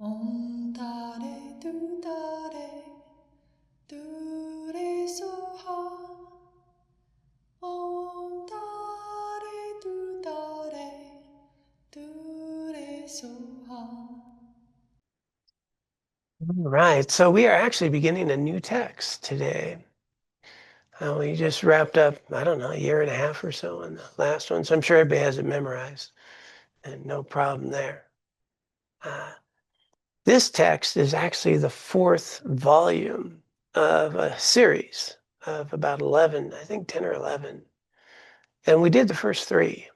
Om Dare Du Dare Du Re Soha. Om Dare Du Dare Du Re Soha. All right, so we are actually beginning a new text today. We just wrapped up, I don't know, a year and a half or so on the last one, so I'm sure everybody has it memorized, and no problem there. This text is actually the fourth volume of a series of about 11, I think 10 or 11. And we did the first three.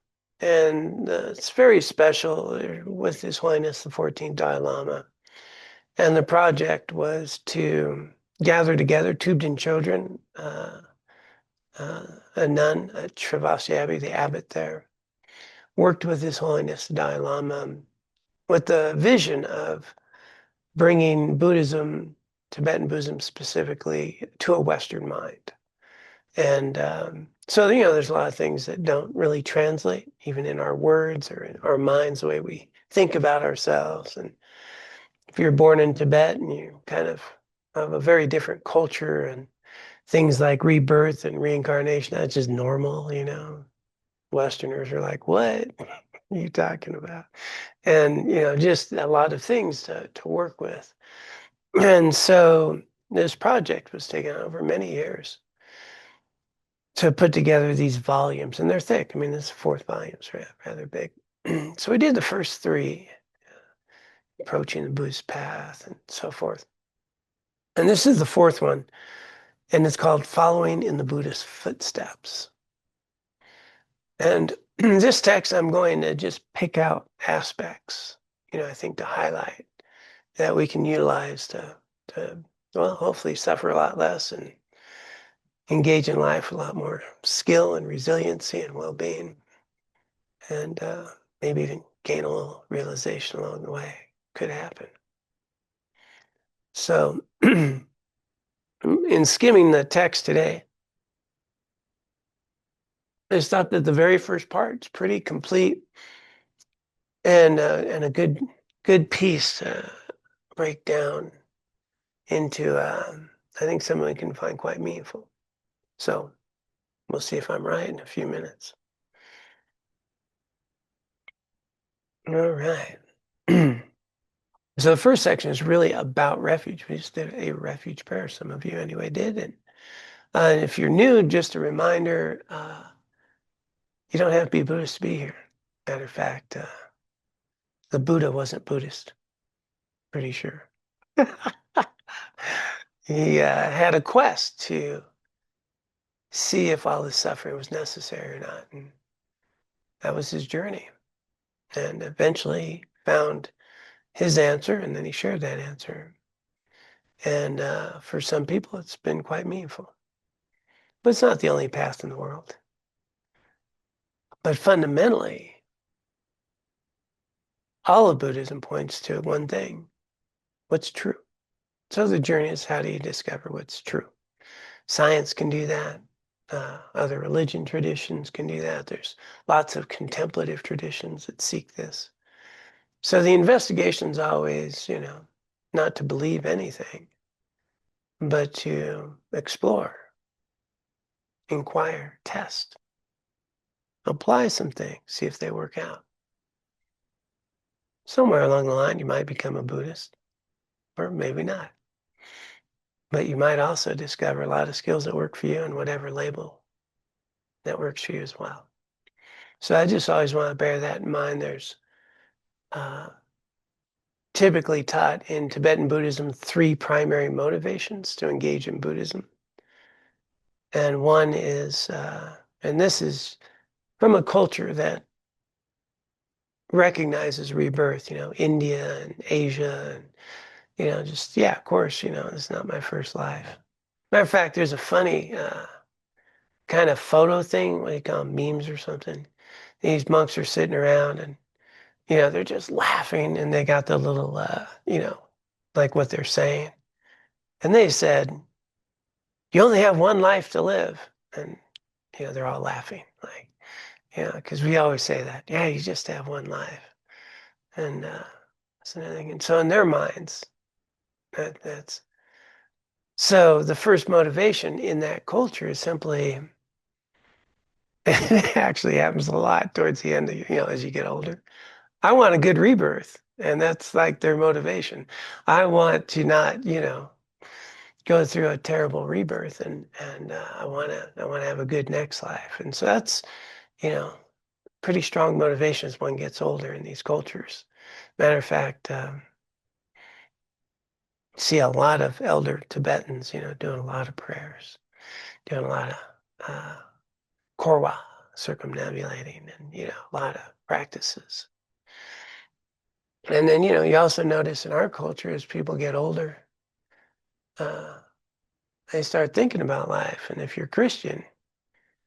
And it's very special with His Holiness the 14th Dalai Lama. And the project was to gather together Thubten children, a nun at Travasi Abbey, the abbot there, worked with His Holiness the Dalai Lama with the vision of bringing Buddhism, Tibetan Buddhism specifically, to a Western mind. And so, there's a lot of things that don't really translate, even in our words or in our minds, the way we think about ourselves. And if you're born in Tibet and you kind of have a very different culture and things like rebirth and reincarnation, that's just normal. Westerners are like, what are you talking about? And, just a lot of things to work with. And so this project was taken over many years to put together these volumes, and they're thick. I mean, this fourth volume is rather big. So we did the first three, approaching the Buddhist path and so forth. And this is the fourth one, and it's called Following in the Buddhist Footsteps. And this text, I'm going to just pick out aspects, I think to highlight that we can utilize to well, hopefully suffer a lot less and engage in life with a lot more skill and resiliency and well-being, and maybe even gain a little realization along the way. Could happen. So in skimming the text today, I just thought that the very first part is pretty complete and a good piece to break down into I think someone can find quite meaningful. So we'll see if I'm right in a few minutes. All right. So the first section is really about refuge. We just did a refuge prayer. Some of you anyway did. And if you're new, just a reminder, you don't have to be Buddhist to be here. Matter of fact, the Buddha wasn't Buddhist, pretty sure. He had a quest to see if all this suffering was necessary or not. And that was his journey. And eventually found his answer, and then he shared that answer. And for some people, it's been quite meaningful. But it's not the only path in the world. But fundamentally, all of Buddhism points to one thing: what's true. So the journey is, how do you discover what's true? Science can do that. Other religion traditions can do that. There's lots of contemplative traditions that seek this. So the investigation is always, not to believe anything, but to explore, inquire, test, apply some things, see if they work out. Somewhere along the line, you might become a Buddhist, or maybe not. But you might also discover a lot of skills that work for you and whatever label that works for you as well. So I just always want to bear that in mind. There's typically taught in Tibetan Buddhism 3 primary motivations to engage in Buddhism. And one is, and this is from a culture that recognizes rebirth, India and Asia, and, just, yeah, of course, it's not my first life. Matter of fact, there's a funny kind of photo thing, what do you call them, memes or something. These monks are sitting around and, they're just laughing, and they got the little, like what they're saying. And they said, you only have one life to live. And, they're all laughing, like, because we always say that. Yeah, you just have one life. And lives and everything. And so in their minds, that's so the first motivation in that culture is simply, it actually happens a lot towards the end of, as you get older. I want a good rebirth. And that's like their motivation. I want to not, go through a terrible rebirth, and I want to have a good next life. And so that's, you know, pretty strong motivation as one gets older in these cultures. Matter of fact, see a lot of elder Tibetans, doing a lot of prayers, doing a lot of korwa, circumambulating, and a lot of practices. And then you also notice in our culture as people get older, they start thinking about life. And if you're Christian,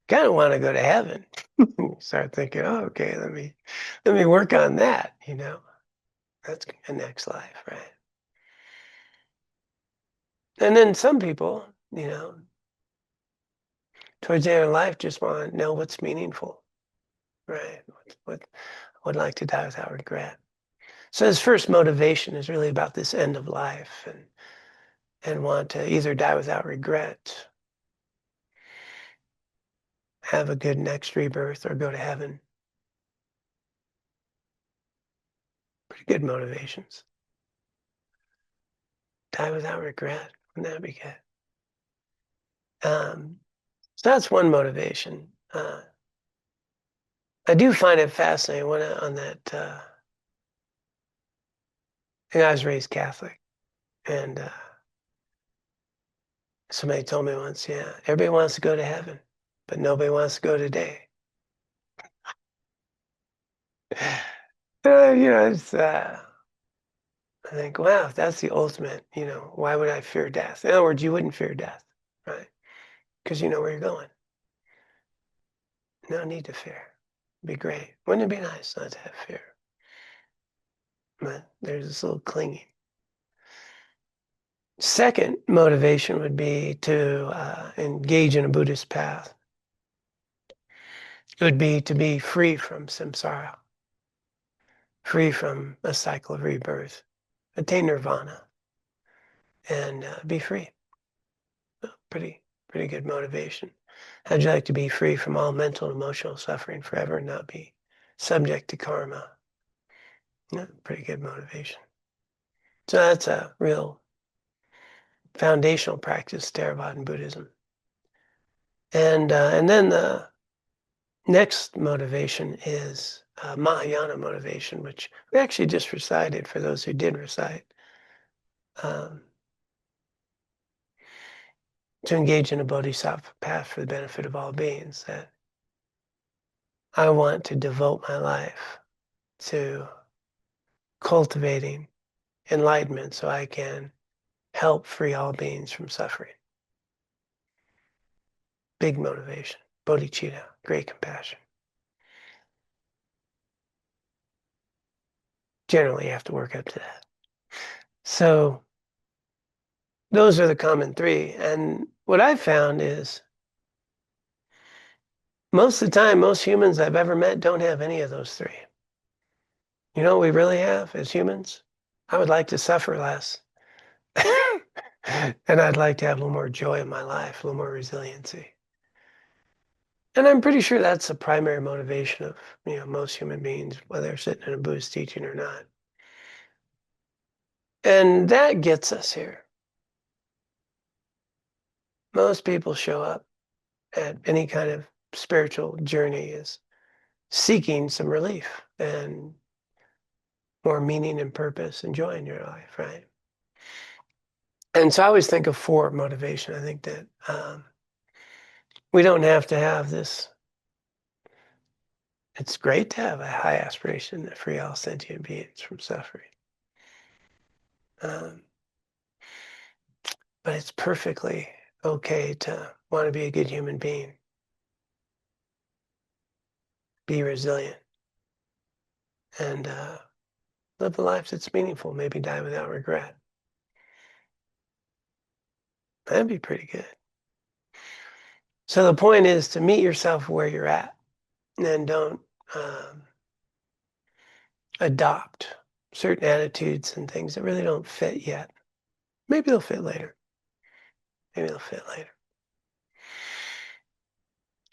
kind of want to go to heaven. You start thinking, oh, okay, let me work on that. That's a next life, right? And then some people, towards the end of life, just want to know what's meaningful, right? What would like to die without regret. So his first motivation is really about this end of life, and want to either die without regret, have a good next rebirth, or go to heaven. Pretty good motivations. Die without regret. Wouldn't that be good? So that's one motivation. I do find it fascinating on that. I was raised Catholic, and somebody told me once, yeah, everybody wants to go to heaven, but nobody wants to go today. It's, I think, wow, if that's the ultimate, why would I fear death? In other words, you wouldn't fear death, right? Because you know where you're going. No need to fear. It'd be great. Wouldn't it be nice not to have fear? But there's this little clinging. Second motivation would be to engage in a Buddhist path. It would be to be free from samsara, free from a cycle of rebirth, attain nirvana, and be free. Pretty good motivation. How'd you like to be free from all mental and emotional suffering forever and not be subject to karma? Pretty good motivation. So that's a real foundational practice, Theravada Buddhism. And then the next motivation is Mahayana motivation, which we actually just recited for those who did recite. To engage in a bodhisattva path for the benefit of all beings, that I want to devote my life to cultivating enlightenment so I can help free all beings from suffering. Big motivation. Bodhicitta, great compassion. Generally, you have to work up to that. So those are the common three. And what I've found is most of the time, most humans I've ever met don't have any of those three. You know what we really have as humans? I would like to suffer less. And I'd like to have a little more joy in my life, a little more resiliency. And I'm pretty sure that's the primary motivation of most human beings, whether they're sitting in a Buddhist teaching or not. And that gets us here. Most people show up at any kind of spiritual journey as seeking some relief and more meaning and purpose and joy in your life, right? And so I always think of four motivation. I think that we don't have to have this. It's great to have a high aspiration to free all sentient beings from suffering. But it's perfectly okay to want to be a good human being, be resilient, and live a life that's meaningful, maybe die without regret. That'd be pretty good. So the point is to meet yourself where you're at and don't adopt certain attitudes and things that really don't fit yet. Maybe they'll fit later. Maybe they'll fit later.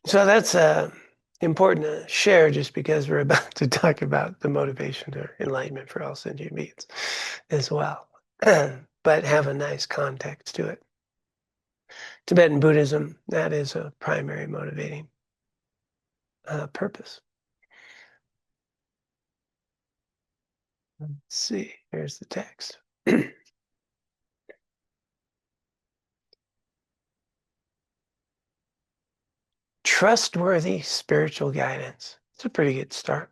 So that's important to share just because we're about to talk about the motivation or enlightenment for all sentient beings as well. But have a nice context to it. Tibetan Buddhism, that is a primary motivating purpose. Let's see, here's the text. Trustworthy spiritual guidance. It's a pretty good start.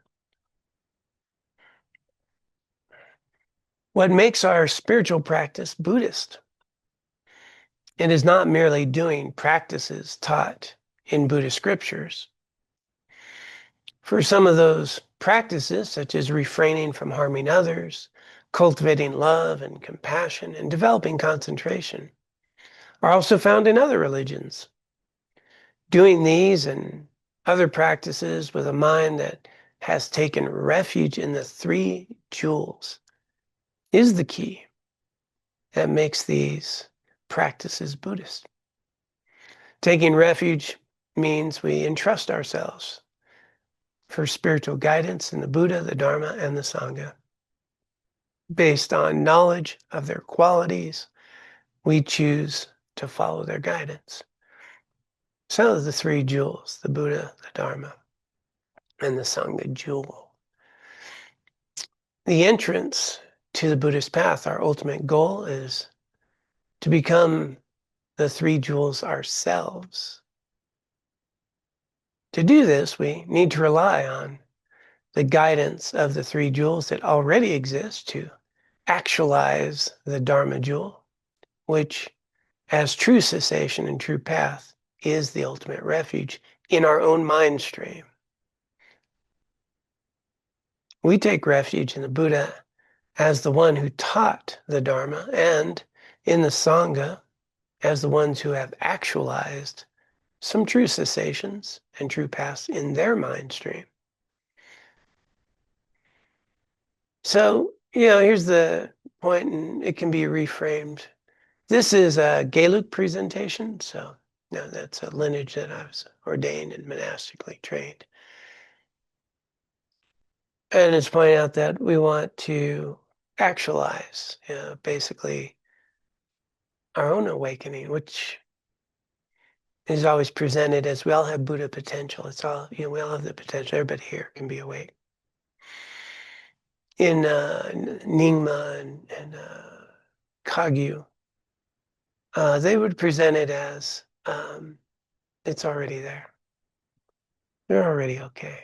What makes our spiritual practice Buddhist? It is not merely doing practices taught in Buddhist scriptures. For some of those practices, such as refraining from harming others, cultivating love and compassion, and developing concentration, are also found in other religions. Doing these and other practices with a mind that has taken refuge in the three jewels is the key that makes these practices Buddhist. Taking refuge means we entrust ourselves for spiritual guidance in the Buddha, the Dharma, and the Sangha. Based on knowledge of their qualities, we choose to follow their guidance. So the three jewels, the Buddha, the Dharma, and the Sangha jewel. The entrance to the Buddhist path, our ultimate goal is to become the three jewels ourselves. To do this, we need to rely on the guidance of the three jewels that already exist to actualize the Dharma jewel, which, as true cessation and true path, is the ultimate refuge in our own mind stream. We take refuge in the Buddha as the one who taught the Dharma, and in the Sangha as the ones who have actualized some true cessations and true paths in their mind stream. So, here's the point, and it can be reframed. This is a Gelug presentation, so that's a lineage that I was ordained and monastically trained. And it's pointing out that we want to actualize, basically our own awakening, which is always presented as we all have Buddha potential. It's all, we all have the potential. Everybody here can be awake. In Nyingma and Kagyu, they would present it as it's already there. You're already okay.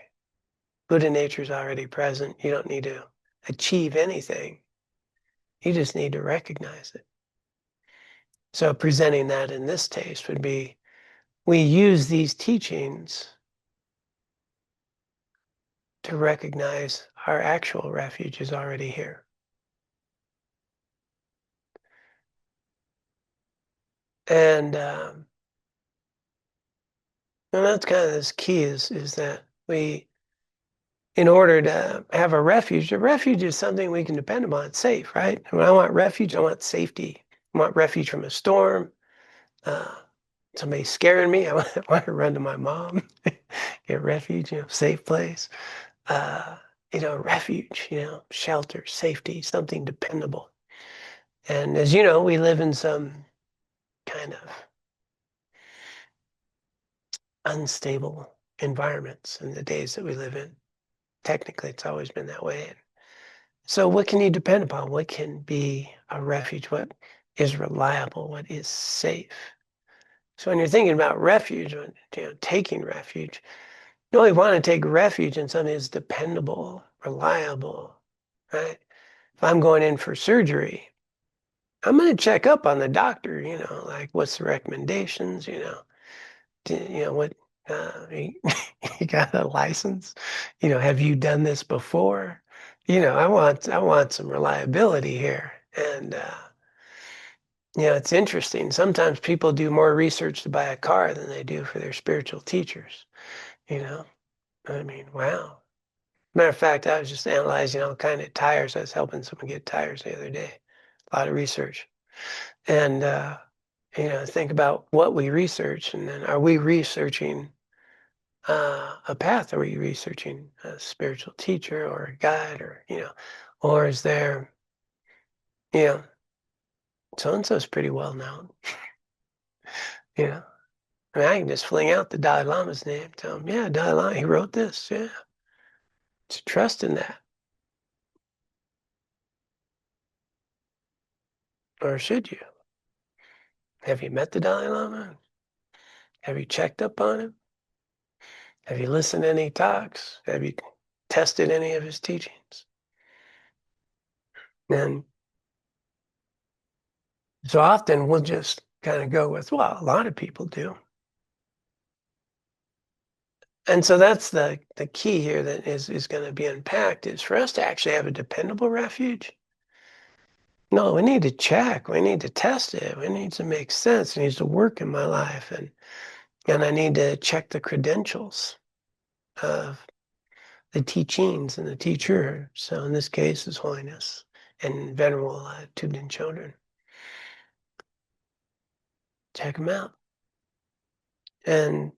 Buddha nature is already present. You don't need to achieve anything. You just need to recognize it. So presenting that in this taste would be, we use these teachings to recognize our actual refuge is already here. And that's kind of this key is that we, in order to have a refuge is something we can depend upon. It's safe, right? When I want refuge, I want safety. I want refuge from a storm. Somebody scaring me, I want to run to my mom, get refuge, safe place. Refuge, shelter, safety, something dependable. And as you know, we live in some kind of unstable environments in the days that we live in. Technically, it's always been that way. So what can you depend upon? What can be a refuge? What is reliable? What is safe? So when you're thinking about refuge, taking refuge, you only want to take refuge in something that's dependable, reliable, right? If I'm going in for surgery, I'm going to check up on the doctor, like what's the recommendations, what, you got a license, have you done this before? I want some reliability here. And, it's interesting. Sometimes people do more research to buy a car than they do for their spiritual teachers, I mean, wow. Matter of fact, I was just analyzing all kind of tires. I was helping someone get tires the other day. A lot of research. And, think about what we research, and then are we researching a path? Are we researching a spiritual teacher or a guide, or is there, so-and-so's pretty well known, you know? I mean, I can just fling out the Dalai Lama's name, tell him, yeah, Dalai Lama, he wrote this, yeah. To trust in that. Or should you? Have you met the Dalai Lama? Have you checked up on him? Have you listened to any talks? Have you tested any of his teachings? And so often we'll just kind of go with, well, a lot of people do. And so that's the key here that is going to be unpacked, is for us to actually have a dependable refuge. No, we need to check. We need to test it. It needs to make sense. It needs to work in my life. And I need to check the credentials of the teachings and the teacher. So in this case, His Holiness and Venerable Thubten Chödron. Check them out. And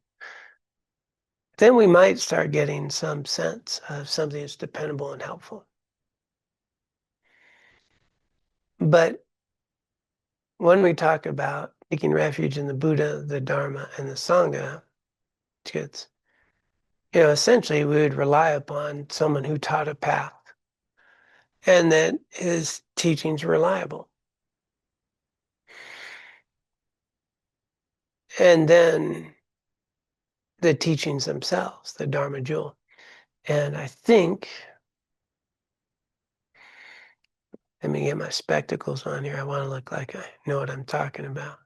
then we might start getting some sense of something that's dependable and helpful. But when we talk about taking refuge in the Buddha, the Dharma, and the Sangha, it's, essentially we would rely upon someone who taught a path and that his teachings were reliable. And then the teachings themselves, the Dharma jewel. And I think, let me get my spectacles on here. I want to look like I know what I'm talking about.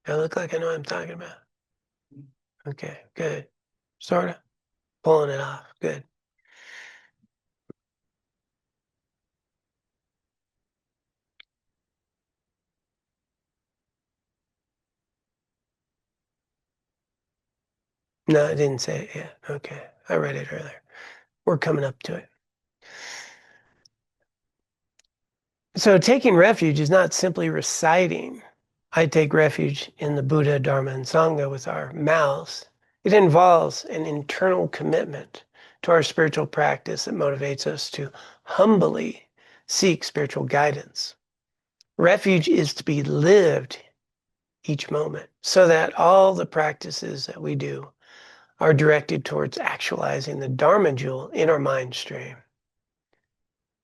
I look like I know what I'm talking about. Okay, good. Sort of. Pulling it off. Good. No, I didn't say it yet. Okay. I read it earlier. We're coming up to it. So taking refuge is not simply reciting, I take refuge in the Buddha, Dharma, and Sangha with our mouths. It involves an internal commitment to our spiritual practice that motivates us to humbly seek spiritual guidance. Refuge is to be lived each moment so that all the practices that we do are directed towards actualizing the Dharma jewel in our mind stream.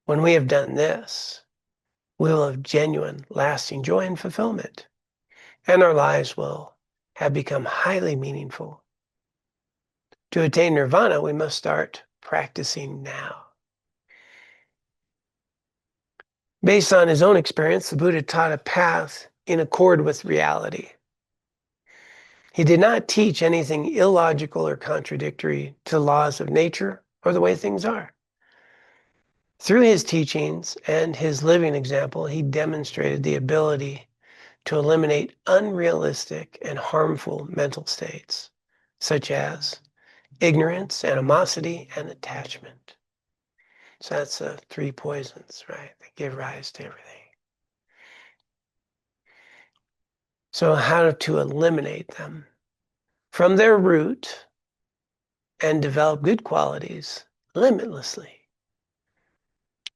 When we have done this, we will have genuine, lasting joy and fulfillment, and our lives will have become highly meaningful. To attain nirvana, we must start practicing now. Based on his own experience, the Buddha taught a path in accord with reality. He did not teach anything illogical or contradictory to the laws of nature or the way things are. Through his teachings and his living example, he demonstrated the ability to eliminate unrealistic and harmful mental states, such as ignorance, animosity, and attachment. So that's the three poisons, right, that give rise to everything. So how to eliminate them from their root and develop good qualities limitlessly.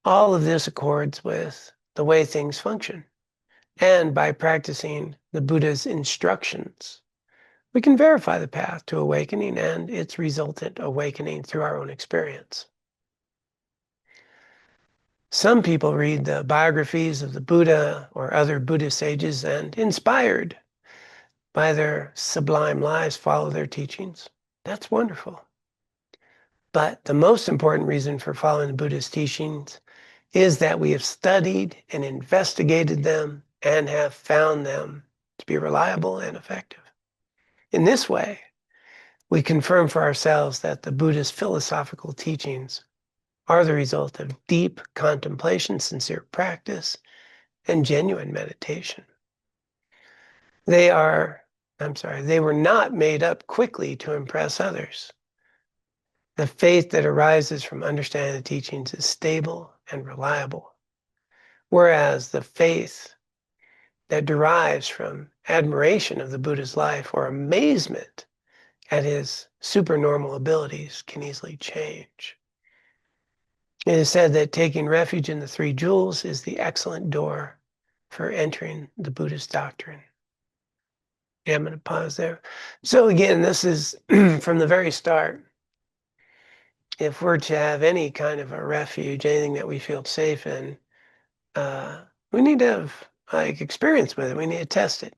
All of this accords with the way things function. And by practicing the Buddha's instructions, we can verify the path to awakening and its resultant awakening through our own experience. Some people read the biographies of the Buddha or other Buddhist sages and, inspired by their sublime lives, follow their teachings. That's wonderful. But the most important reason for following the Buddha's teachings is that we have studied and investigated them and have found them to be reliable and effective. In this way, we confirm for ourselves that the Buddha's philosophical teachings are the result of deep contemplation, sincere practice, and genuine meditation. They are they were not made up quickly to impress others. The faith that arises from understanding the teachings is stable and reliable, whereas the faith that derives from admiration of the Buddha's life or amazement at his supernormal abilities can easily change. It is said that taking refuge in the three jewels is the excellent door for entering the Buddhist doctrine. Yeah, I'm going to pause there. So again, this is from the very start. If we're to have any kind of a refuge, anything that we feel safe in, we need to have like experience with it. We need to test it,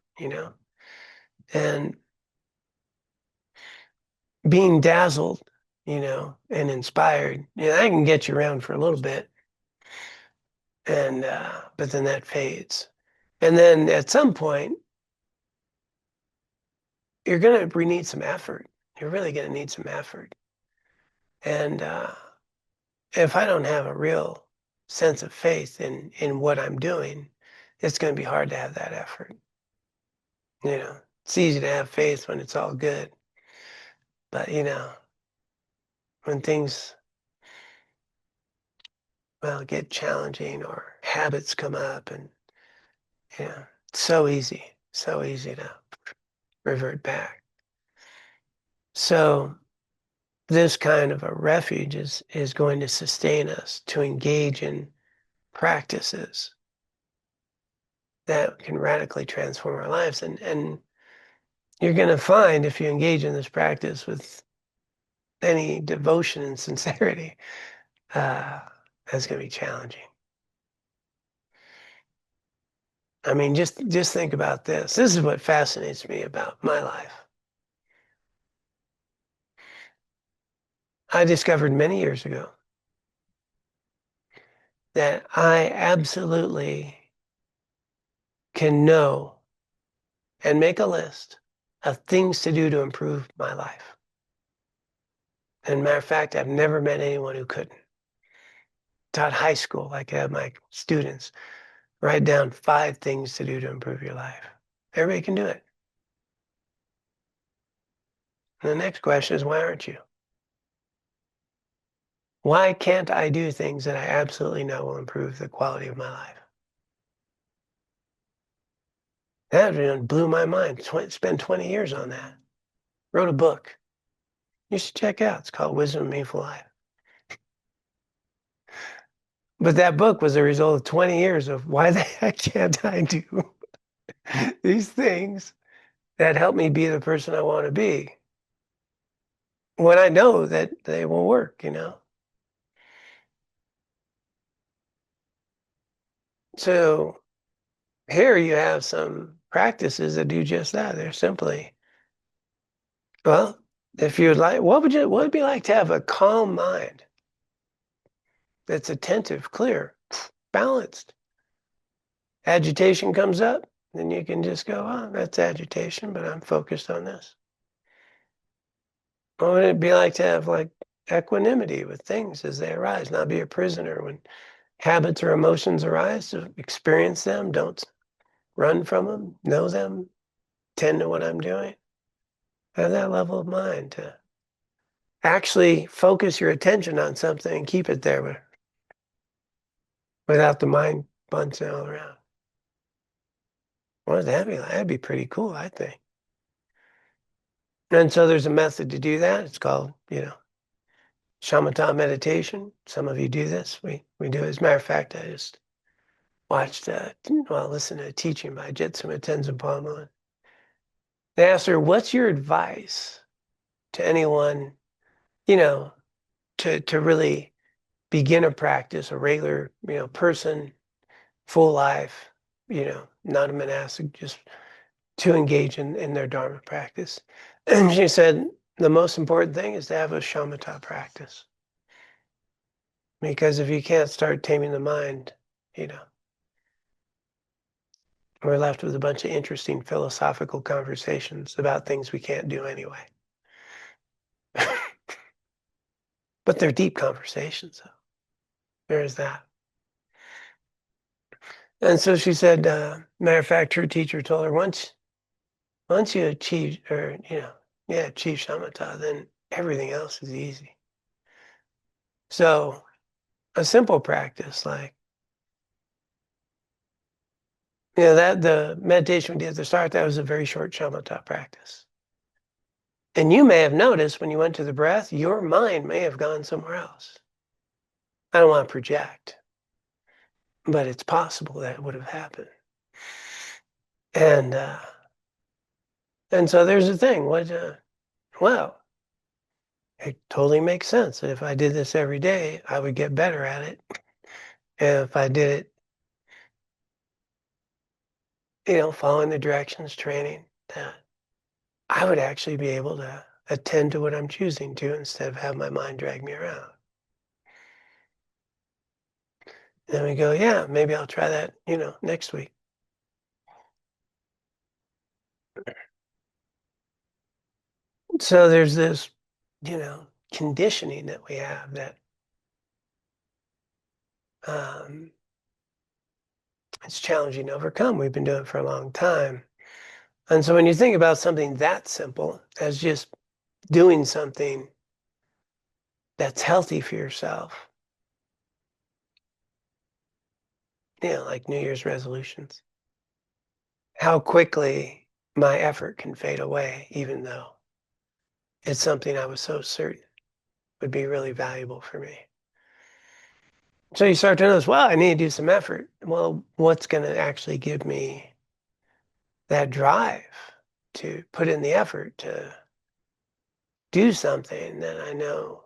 and being dazzled, and inspired, that can get you around for a little bit, and but then that fades, and then at some point you're gonna need some effort. You're really gonna need some effort, and if I don't have a real sense of faith in what I'm doing, it's gonna be hard to have that effort. It's easy to have faith when it's all good, but when things get challenging or habits come up, and it's so easy to revert back. So this kind of a refuge is going to sustain us to engage in practices that can radically transform our lives. And you're going to find, if you engage in this practice with any devotion and sincerity, that's going to be challenging. I mean, just think about this. This is what fascinates me about my life. I discovered many years ago that I absolutely can know and make a list of things to do to improve my life. And matter of fact, I've never met anyone who couldn't. Taught high school, I could have my students write down 5 things to do to improve your life. Everybody can do it. And the next question is, why aren't you? Why can't I do things that I absolutely know will improve the quality of my life? That blew my mind. Spent 20 years on that. Wrote a book. You should check out. It's called Wisdom of Meaningful Life. But that book was a result of 20 years of why the heck can't I do these things that help me be the person I want to be when I know that they will work, So here you have some practices that do just that. They're simply, well, if you'd like, what would it be like to have a calm mind that's attentive, clear, balanced? Agitation comes up, then you can just go, oh, that's agitation, but I'm focused on this. What would it be like to have like equanimity with things as they arise, not be a prisoner when habits or emotions arise, to experience them, don't run from them, know them, tend to what I'm doing. Have that level of mind to actually focus your attention on something and keep it there without the mind bouncing all around. What would that be like? That'd be pretty cool, I think. And so there's a method to do that. It's called, shamatha meditation. Some of you do this. We do. As a matter of fact, I just watched, listened to a teaching by Jetsuma Tenzin Palmo. They asked her, "What's your advice to anyone, to really begin a practice, a regular, person, full life, not a monastic, just to engage in their Dharma practice?" And she said, the most important thing is to have a shamatha practice. Because if you can't start taming the mind, we're left with a bunch of interesting philosophical conversations about things we can't do anyway. But they're deep conversations, so there's that. And so she said, matter of fact, her teacher told her, once once you achieve, or, achieve shamatha, then everything else is easy. So a simple practice like, that the meditation we did at the start, that was a very short shamatha practice. And you may have noticed when you went to the breath, your mind may have gone somewhere else. I don't want to project, but it's possible that would have happened. And so there's the thing. Well, it totally makes sense that if I did this every day, I would get better at it. And if I did it, following the directions, training, that I would actually be able to attend to what I'm choosing to instead of have my mind drag me around. And we go, yeah, maybe I'll try that, next week. So there's this, conditioning that we have that it's challenging to overcome. We've been doing it for a long time. And so when you think about something that simple as just doing something that's healthy for yourself, like New Year's resolutions, how quickly my effort can fade away, even though it's something I was so certain would be really valuable for me. So you start to notice, well, I need to do some effort. Well, what's going to actually give me that drive to put in the effort to do something that I know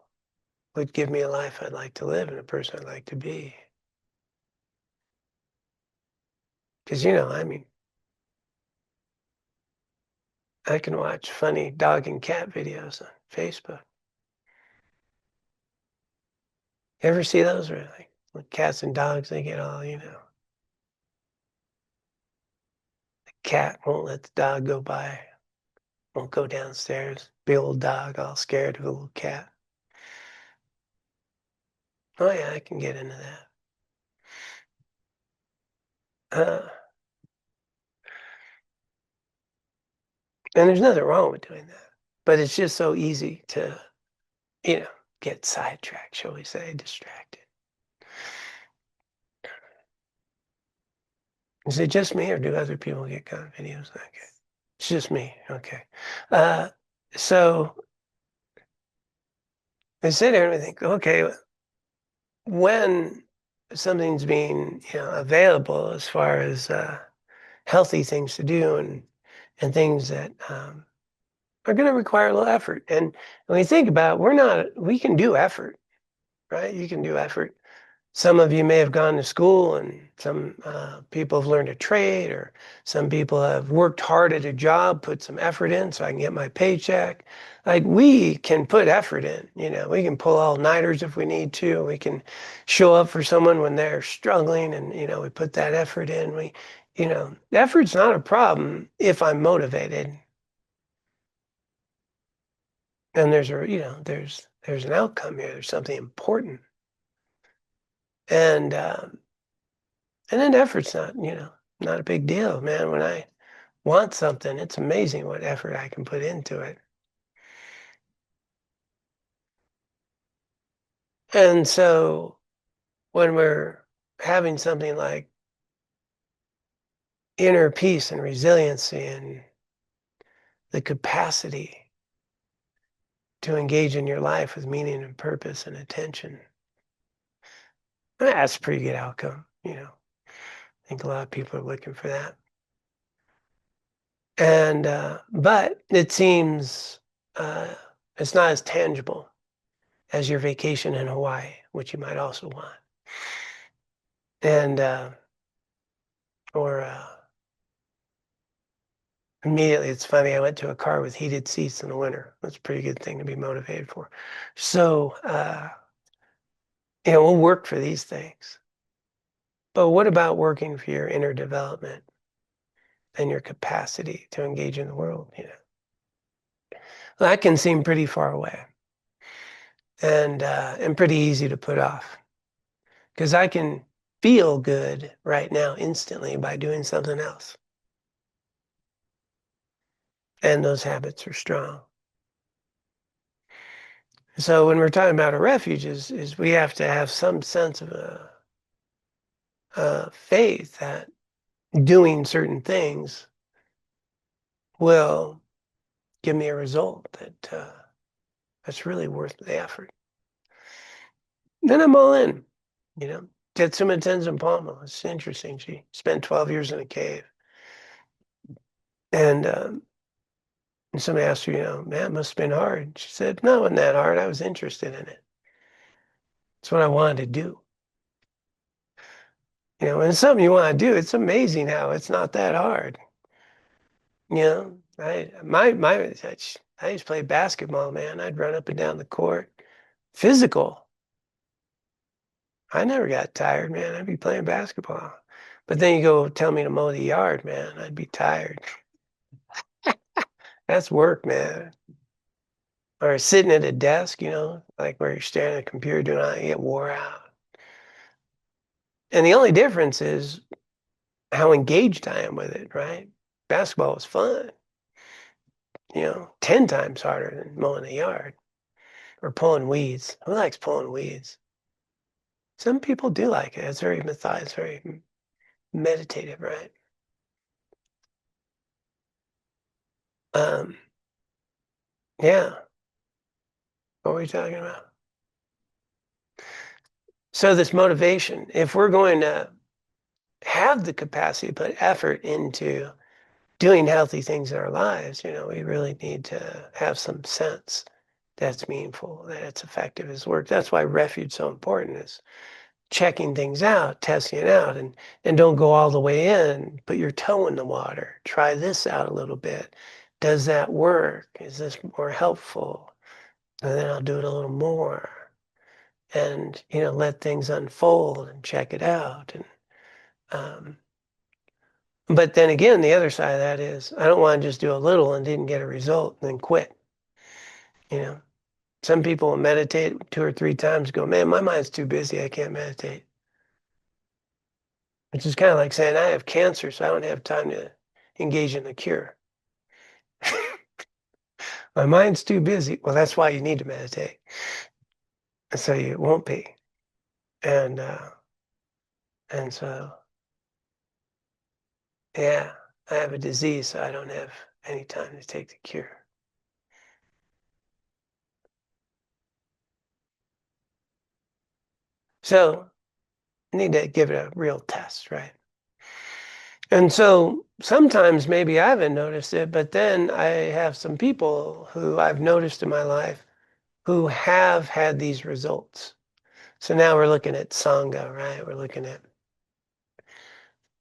would give me a life I'd like to live and a person I'd like to be? Because, I can watch funny dog and cat videos on Facebook. You ever see those? Really? Like cats and dogs, they get all, the cat won't let the dog go by, won't go downstairs. Big old dog, all scared of a little cat. Oh, yeah, I can get into that. And there's nothing wrong with doing that. But it's just so easy to, get sidetracked, shall we say, distracted. Is it just me, or do other people get caught in videos? Okay. It's just me. Okay. So I sit there and I think, okay, when something's being, available as far as healthy things to do and things that are going to require a little effort. And when you think about it, we can do effort, right? You can do effort. Some of you may have gone to school, and some people have learned a trade, or some people have worked hard at a job, put some effort in so I can get my paycheck. Like, we can put effort in, we can pull all-nighters if we need to. We can show up for someone when they're struggling, and, we put that effort in. Effort's not a problem if I'm motivated. And there's an outcome here. There's something important. And then effort's not a big deal, man. When I want something, it's amazing what effort I can put into it. And so when we're having something like inner peace and resiliency and the capacity to engage in your life with meaning and purpose and attention, that's a pretty good outcome. I think a lot of people are looking for that. And but it seems it's not as tangible as your vacation in Hawaii, which you might also want. And or immediately, it's funny, I went to a car with heated seats in the winter. That's a pretty good thing to be motivated for. So we'll work for these things. But what about working for your inner development and your capacity to engage in the world? Well, that can seem pretty far away and pretty easy to put off, because I can feel good right now instantly by doing something else. and those habits are strong. So when we're talking about a refuge is we have to have some sense of a faith that doing certain things will give me a result that's really worth the effort. Then I'm all in, you know. Tetsuma Tenzin Palmo. It's interesting. She spent 12 years in a cave. And somebody asked her, man, it must have been hard. She said, no, it wasn't that hard. I was interested in it. It's what I wanted to do. When it's something you want to do, it's amazing how it's not that hard. I used to play basketball, man. I'd run up and down the court. Physical. I never got tired, man. I'd be playing basketball. But then you go tell me to mow the yard, man. I'd be tired. That's work, man. Or sitting at a desk, like where you're staring at a computer doing all, you get wore out. And the only difference is how engaged I am with it, right? Basketball was fun. 10 times harder than mowing the yard or pulling weeds. Who likes pulling weeds? Some people do like it. It's very methodical, it's very meditative, right? Yeah. What were we talking about? So this motivation, if we're going to have the capacity to put effort into doing healthy things in our lives, we really need to have some sense that's meaningful, that it's effective as work. That's why refuge is so important, is checking things out, testing it out, and don't go all the way in. Put your toe in the water. Try this out a little bit. Does that work? Is this more helpful? And then I'll do it a little more. And, let things unfold and check it out. And but then again, the other side of that is I don't want to just do a little and didn't get a result and then quit. Some people will meditate 2 or 3 times, go, man, my mind's too busy. I can't meditate. Which is kind of like saying I have cancer, so I don't have time to engage in the cure. My mind's too busy. Well, that's why you need to meditate. And so you won't be. And so, yeah, I have a disease, so I don't have any time to take the cure. So you need to give it a real test, right? And so sometimes maybe I haven't noticed it, but then I have some people who I've noticed in my life who have had these results. So now we're looking at Sangha, right? We're looking at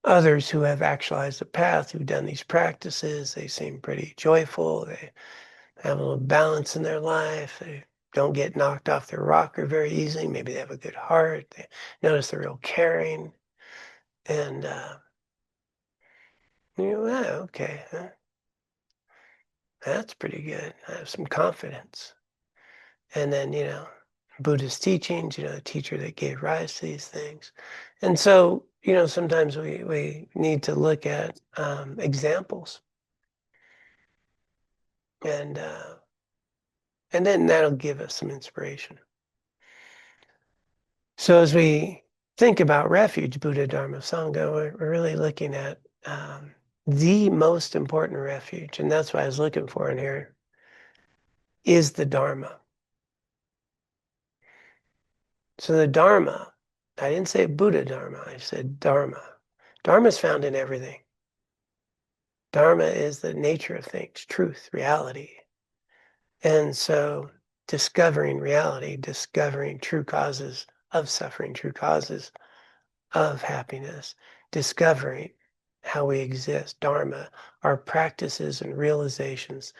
others who have actualized the path, who've done these practices. They seem pretty joyful. They have a little balance in their life. They don't get knocked off their rocker very easily. Maybe they have a good heart. They notice they're real caring. And, okay, that's pretty good. I have some confidence. And then, Buddhist teachings, the teacher that gave rise to these things. And so, sometimes we need to look at examples. And then that'll give us some inspiration. So as we think about refuge, Buddha, Dharma, Sangha, we're really looking at the most important refuge, and that's what I was looking for in here, is the Dharma. So the Dharma, I didn't say Buddha Dharma, I said Dharma. Dharma is found in everything. Dharma is the nature of things, truth, reality. And so discovering reality, discovering true causes of suffering, true causes of happiness, discovering how we exist, Dharma, are practices and realizations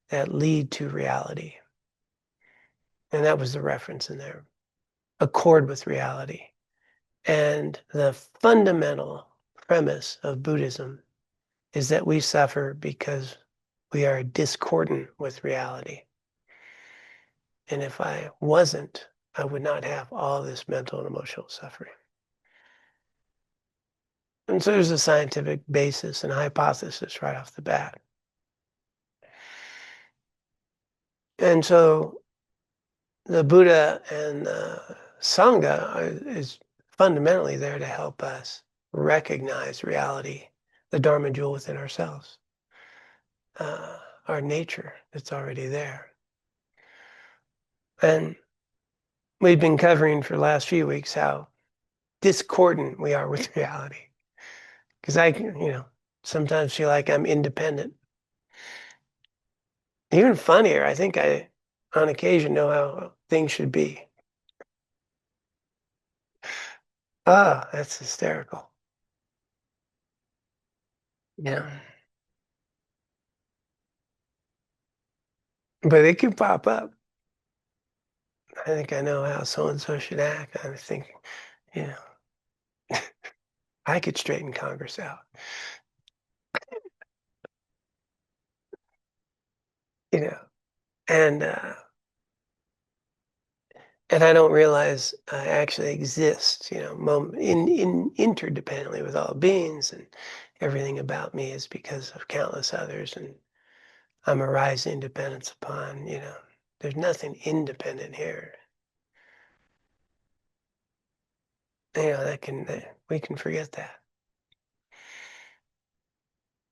that lead to reality. And that was the reference in there. Accord with reality. And the fundamental premise of Buddhism is that we suffer because we are discordant with reality. And if I wasn't, I would not have all this mental and emotional suffering. And so there's a scientific basis and hypothesis right off the bat. And so the Buddha and the Sangha is fundamentally there to help us recognize reality, the Dharma jewel within ourselves, our nature that's already there. And we've been covering for the last few weeks how discordant we are with reality. Because sometimes feel like I'm independent. Even funnier, I think I, on occasion, know how things should be. Ah, that's hysterical. Yeah. But it can pop up. I think I know how so and so should act. I think, you know, I could straighten Congress out. You know, and uh, and I don't realize I actually exist. In interdependently with all beings, and everything about me is because of countless others, and I'm arising dependence upon. There's nothing independent here. We can forget that.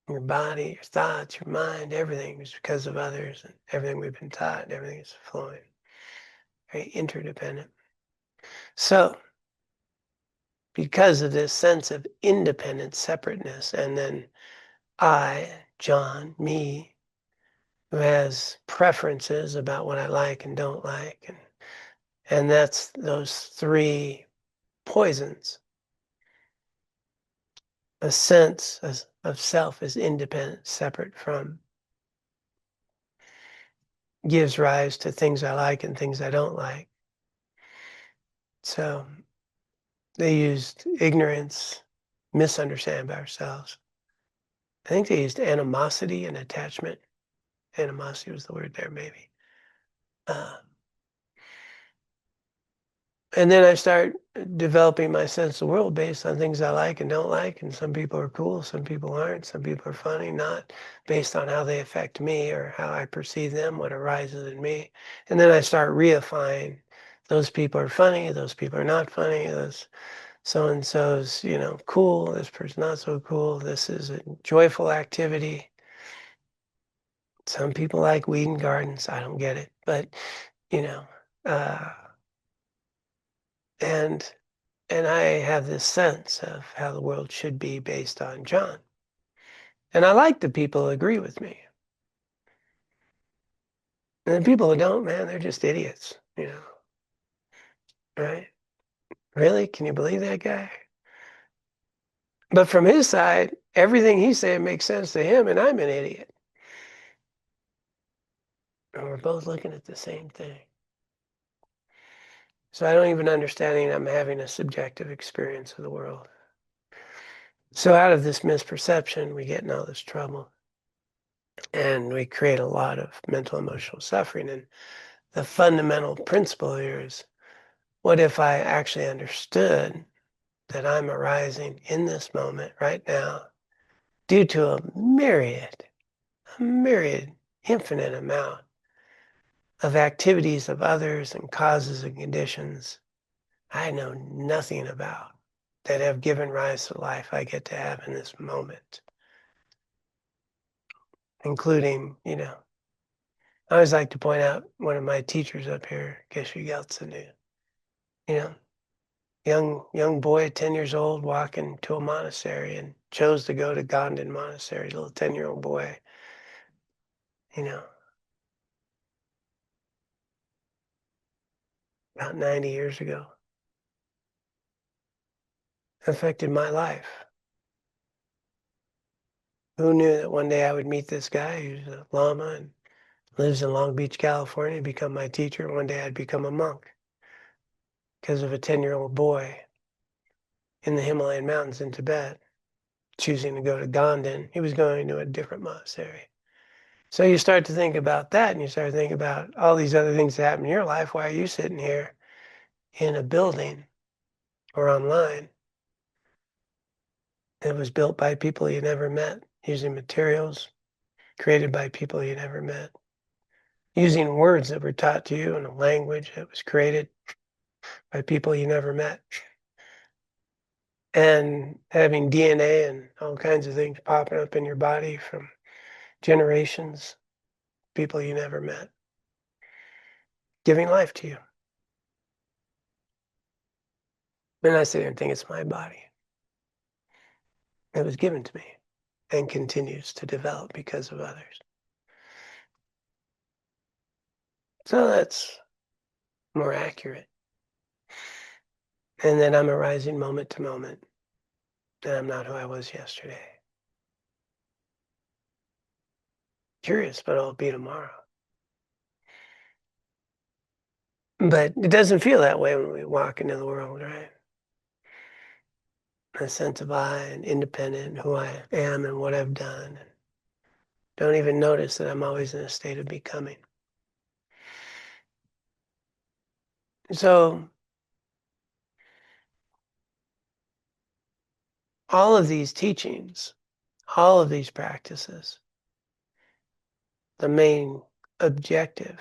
Your body, your thoughts, your mind, everything is because of others, and everything we've been taught, and everything is flowing. Very interdependent. So, because of this sense of independent separateness, and then I, John, me, who has preferences about what I like and don't like, and that's those three poisons. A sense of self is independent, separate from, gives rise to things I like and things I don't like. So they used ignorance, misunderstanding by ourselves. I think they used animosity and attachment. Animosity was the word there, maybe. Uh, and then I start developing my sense of the world based on things I like and don't like. And some people are cool, some people aren't, some people are funny, not based on how they affect me or how I perceive them, what arises in me. And then I start reifying those people are funny, those people are not funny, those so and so's, cool, this person's not so cool, this is a joyful activity. Some people like weed and gardens, I don't get it, but you know, uh, and I have this sense of how the world should be based on John. And I like the people who agree with me. And the people who don't, man, they're just idiots, right? Really? Can you believe that guy? But from his side, everything he's saying makes sense to him, and I'm an idiot. And we're both looking at the same thing. So I don't even understanding I'm having a subjective experience of the world. So out of this misperception, we get in all this trouble. And we create a lot of mental emotional suffering. And the fundamental principle here is, what if I actually understood that I'm arising in this moment right now due to a myriad, infinite amount of activities of others and causes and conditions I know nothing about that have given rise to the life I get to have in this moment, including, I always like to point out one of my teachers up here, Geshe Gyaltsen, you know, young boy, 10 years old, walking to a monastery and chose to go to Ganden Monastery, little 10-year-old boy, you know, about 90 years ago, affected my life. Who knew that one day I would meet this guy who's a Lama and lives in Long Beach, California, become my teacher. One day I'd become a monk because of a 10-year-old boy in the Himalayan mountains in Tibet choosing to go to Ganden. He was going to a different monastery. So you start to think about that, and you start to think about all these other things that happen in your life. Why are you sitting here in a building or online that was built by people you never met, using materials created by people you never met, using words that were taught to you in a language that was created by people you never met, and having DNA and all kinds of things popping up in your body from generations, people you never met, giving life to you. And I sit there and think it's my body. It was given to me and continues to develop because of others. So that's more accurate. And then I'm arising moment to moment, and I'm not who I was yesterday. Curious, but I'll be tomorrow. But it doesn't feel that way when we walk into the world, right? A sense of I and independent, who I am and what I've done. And don't even notice that I'm always in a state of becoming. So all of these teachings, all of these practices, the main objective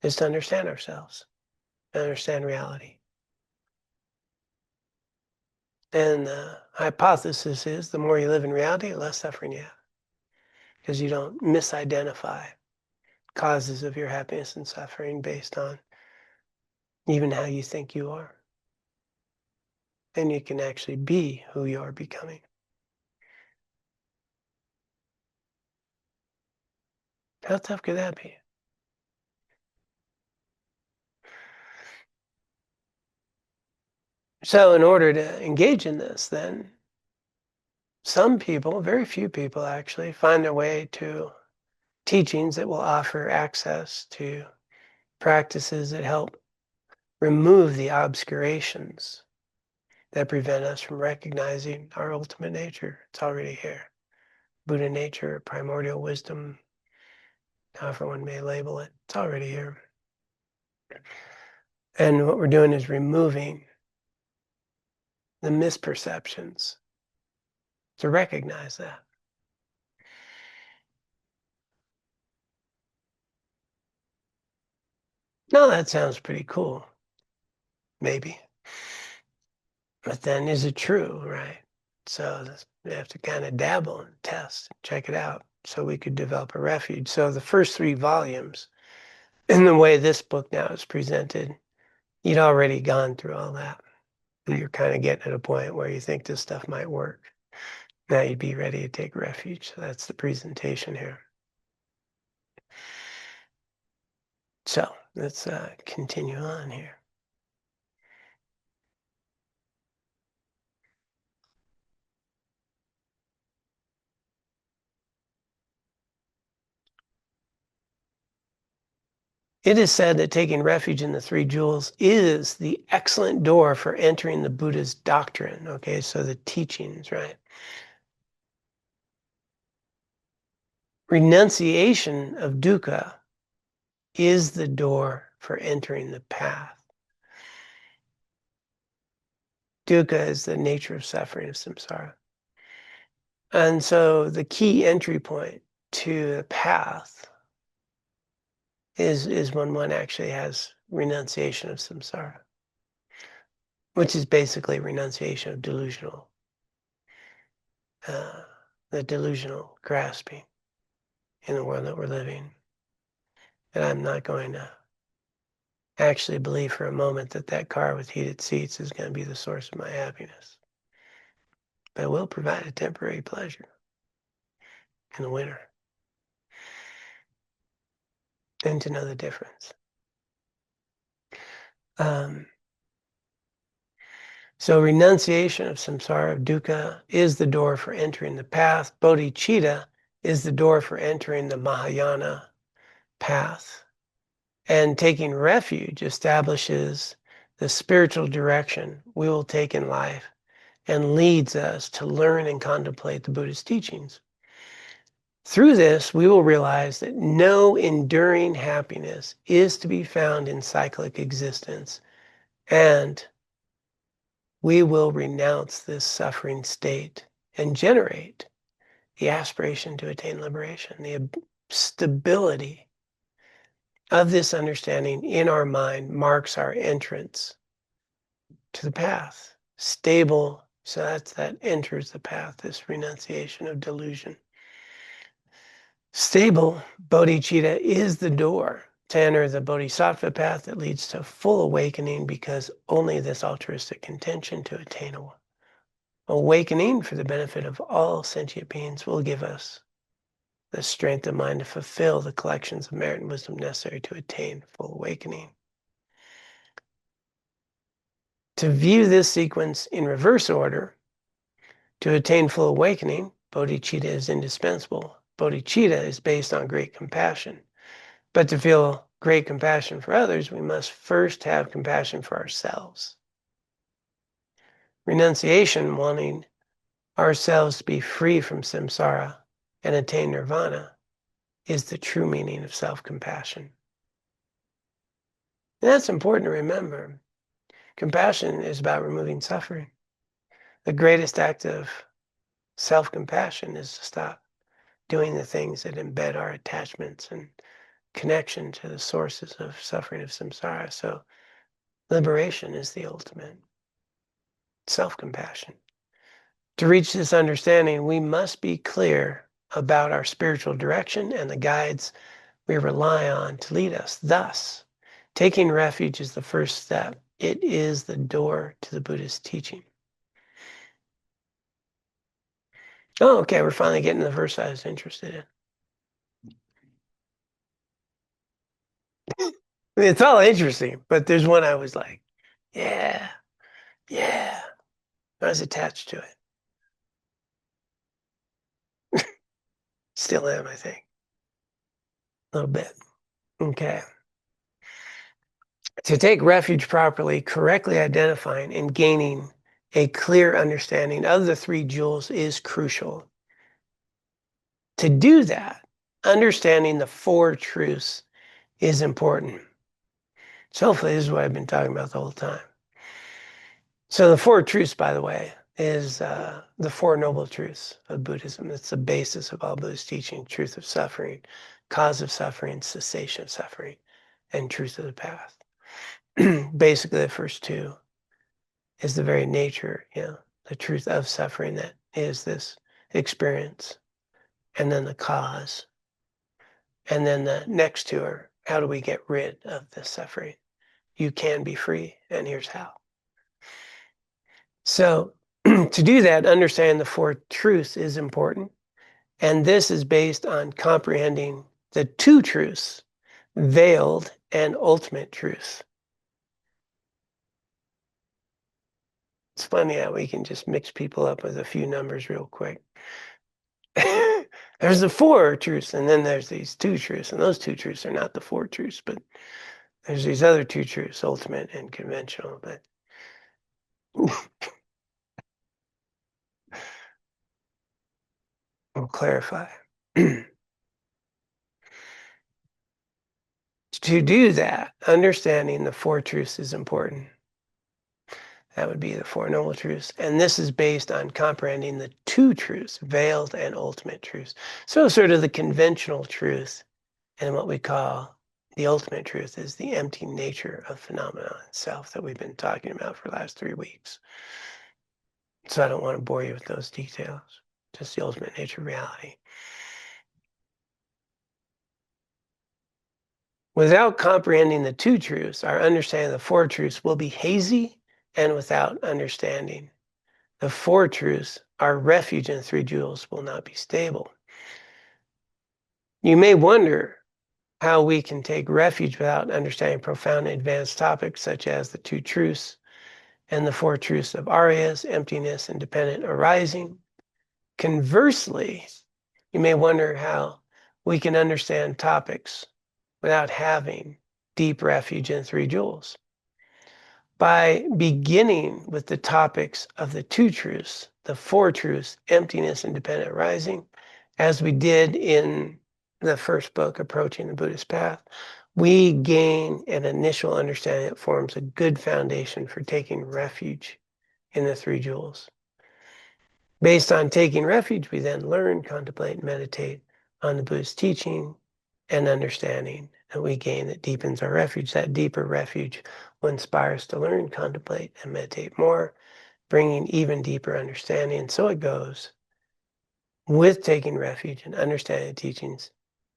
is to understand ourselves, understand reality. And the hypothesis is the more you live in reality, the less suffering you have, because you don't misidentify causes of your happiness and suffering based on even how you think you are. And you can actually be who you are becoming. How tough could that be? So in order to engage in this, then, some people, very few people actually, find their way to teachings that will offer access to practices that help remove the obscurations that prevent us from recognizing our ultimate nature. It's already here. Buddha nature, primordial wisdom, however one may label it, it's already here. And what we're doing is removing the misperceptions to recognize that. Now that sounds pretty cool, maybe. But then is it true, right? So we have to kind of dabble and test and check it out so we could develop a refuge. So the first 3 volumes, in the way this book now is presented, you'd already gone through all that. You're kind of getting at a point where you think this stuff might work. Now you'd be ready to take refuge. So that's the presentation here. So let's continue on here. It is said that taking refuge in the 3 jewels is the excellent door for entering the Buddha's doctrine. Okay, so the teachings, right? Renunciation of dukkha is the door for entering the path. Dukkha is the nature of suffering, of samsara. And so the key entry point to the path is when one actually has renunciation of samsara, which is basically renunciation of delusional, the delusional grasping in the world that we're living. And I'm not going to actually believe for a moment that that car with heated seats is going to be the source of my happiness. But it will provide a temporary pleasure in the winter. And to know the difference. So renunciation of samsara, of dukkha, is the door for entering the path. Bodhicitta is the door for entering the Mahayana path. And taking refuge establishes the spiritual direction we will take in life and leads us to learn and contemplate the Buddha's teachings. Through this, we will realize that no enduring happiness is to be found in cyclic existence, and we will renounce this suffering state and generate the aspiration to attain liberation, the stability of this understanding in our mind marks our entrance to the path. Stable, so that enters the path, this renunciation of delusion. Stable bodhicitta is the door to enter the bodhisattva path that leads to full awakening, because only this altruistic intention to attain awakening for the benefit of all sentient beings will give us the strength of mind to fulfill the collections of merit and wisdom necessary to attain full awakening. To view this sequence in reverse order, to attain full awakening, bodhicitta is indispensable. Bodhicitta is based on great compassion. But to feel great compassion for others, we must first have compassion for ourselves. Renunciation, wanting ourselves to be free from samsara and attain nirvana, is the true meaning of self-compassion. And that's important to remember. Compassion is about removing suffering. The greatest act of self-compassion is to stop doing the things that embed our attachments and connection to the sources of suffering of samsara. So liberation is the ultimate self-compassion. To reach this understanding, we must be clear about our spiritual direction and the guides we rely on to lead us. Thus, taking refuge is the first step. It is the door to the Buddhist teaching. Oh, okay, we're finally getting to the verse I was interested in. I mean, it's all interesting, but there's one I was like, yeah. I was attached to it. Still am, I think. A little bit. Okay. To take refuge properly, correctly identifying and gaining a clear understanding of the three jewels is crucial. To do that, understanding the four truths is important. So hopefully this is what I've been talking about the whole time. So the four truths, by the way, is the Four Noble Truths of Buddhism. It's the basis of all Buddhist teaching: truth of suffering, cause of suffering, cessation of suffering, and truth of the path. Basically, the first two is the very nature, the truth of suffering, that is this experience, and then the cause. And then the next two are, how do we get rid of this suffering? You can be free, and here's how. So to do that, understand the four truths is important. And this is based on comprehending the two truths, veiled and ultimate truth. It's funny how we can just mix people up with a few numbers real quick. There's the four truths, and then there's these two truths, and those two truths are not the four truths, but there's these other two truths, ultimate and conventional. But we'll clarify. To do that, understanding the four truths is important. That would be the Four Noble Truths. And this is based on comprehending the two truths, veiled and ultimate truths. So sort of the conventional truth and what we call the ultimate truth is the empty nature of phenomena itself that we've been talking about for the last 3 weeks. So I don't want to bore you with those details, just the ultimate nature of reality. Without comprehending the two truths, our understanding of the four truths will be hazy and without understanding. The four truths, our refuge in the three jewels, will not be stable. You may wonder how we can take refuge without understanding profound and advanced topics such as the two truths and the four truths of arias, emptiness, and dependent arising. Conversely, you may wonder how we can understand topics without having deep refuge in three jewels. By beginning with the topics of the two truths, the four truths, emptiness and dependent arising, as we did in the first book, Approaching the Buddhist Path, we gain an initial understanding that forms a good foundation for taking refuge in the three jewels. Based on taking refuge, we then learn, contemplate, and meditate on the Buddhist teaching and understanding that we gain that deepens our refuge. That deeper refuge will inspire us to learn, contemplate, and meditate more, bringing even deeper understanding. And so it goes with taking refuge and understanding the teachings,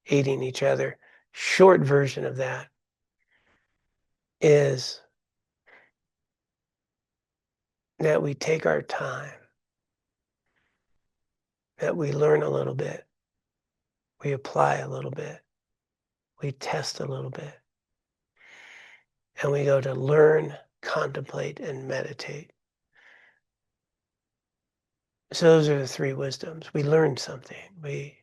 aiding each other. Short version of that is that we take our time, that we learn a little bit, we apply a little bit, we test a little bit, and we go to learn, contemplate, and meditate. So those are the three wisdoms. We learn something, we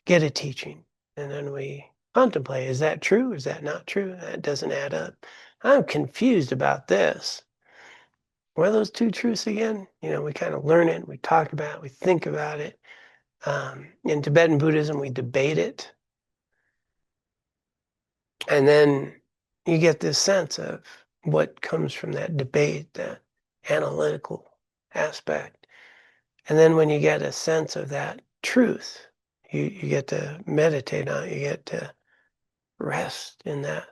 get a teaching, and then we contemplate, is that true? Is that not true? That doesn't add up. I'm confused about this. What are those two truths again? We kind of learn it, we talk about it, we think about it. In Tibetan Buddhism, we debate it. And then you get this sense of what comes from that debate, that analytical aspect. And then when you get a sense of that truth, you get to meditate on it, you get to rest in that.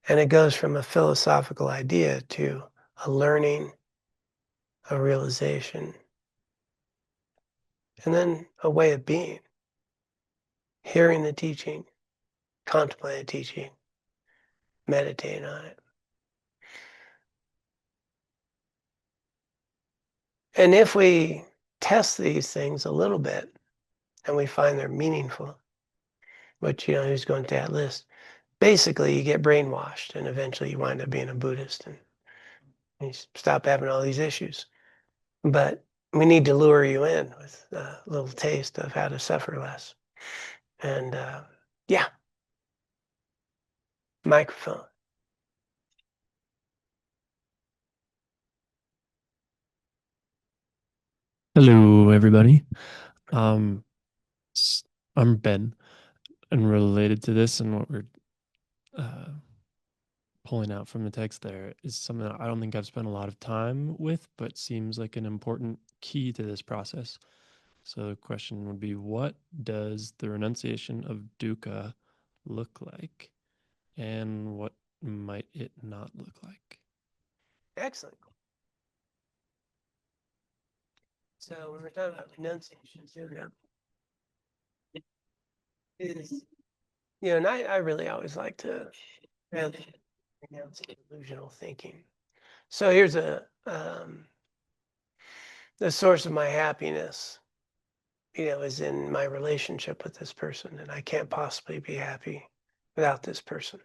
And it goes from a philosophical idea to a learning, a realization, and then a way of being. Hearing the teaching, contemplating the teaching, meditating on it. And if we test these things a little bit and we find they're meaningful, which, who's going through that list, basically you get brainwashed and eventually you wind up being a Buddhist and you stop having all these issues. But we need to lure you in with a little taste of how to suffer less. And yeah, microphone. Hello, everybody. Um, I'm Ben, and related to this and what we're uh, pulling out from the text there is something that I don't think I've spent a lot of time with, but seems like an important key to this process. So the question would be, what does the renunciation of dukkha look like, and what might it not look like? Excellent. So when we're talking about renunciation, and I really always like to really renounce delusional thinking. So here's the source of my happiness, is in my relationship with this person, and I can't possibly be happy without this person.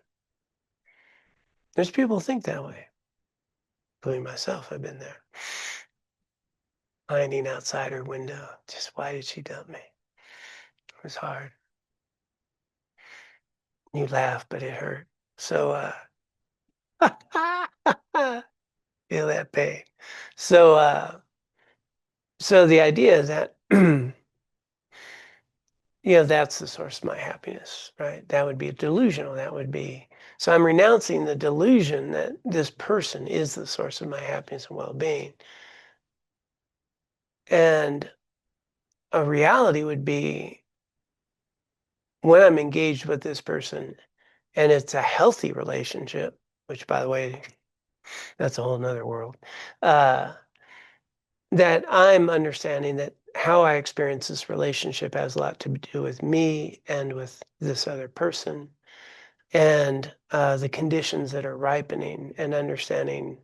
There's people who think that way, including myself. I've been there. Finding outside her window, just why did she dump me? It was hard. You laugh, but it hurt. So feel that pain. So the idea is that that's the source of my happiness, right? That would be delusional. So I'm renouncing the delusion that this person is the source of my happiness and well-being. And a reality would be when I'm engaged with this person and it's a healthy relationship, which, by the way, that's a whole nother world, that I'm understanding that how I experience this relationship has a lot to do with me and with this other person, and the conditions that are ripening, and understanding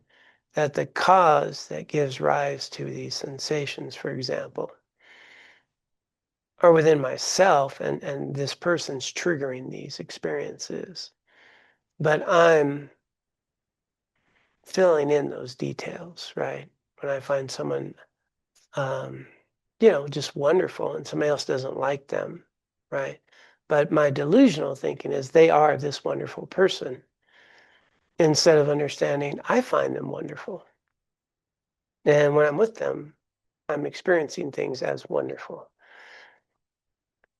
that the cause that gives rise to these sensations, for example, are within myself, and this person's triggering these experiences. But I'm filling in those details, right? When I find someone just wonderful and somebody else doesn't like them, right? But my delusional thinking is they are this wonderful person, instead of understanding I find them wonderful. And when I'm with them, I'm experiencing things as wonderful.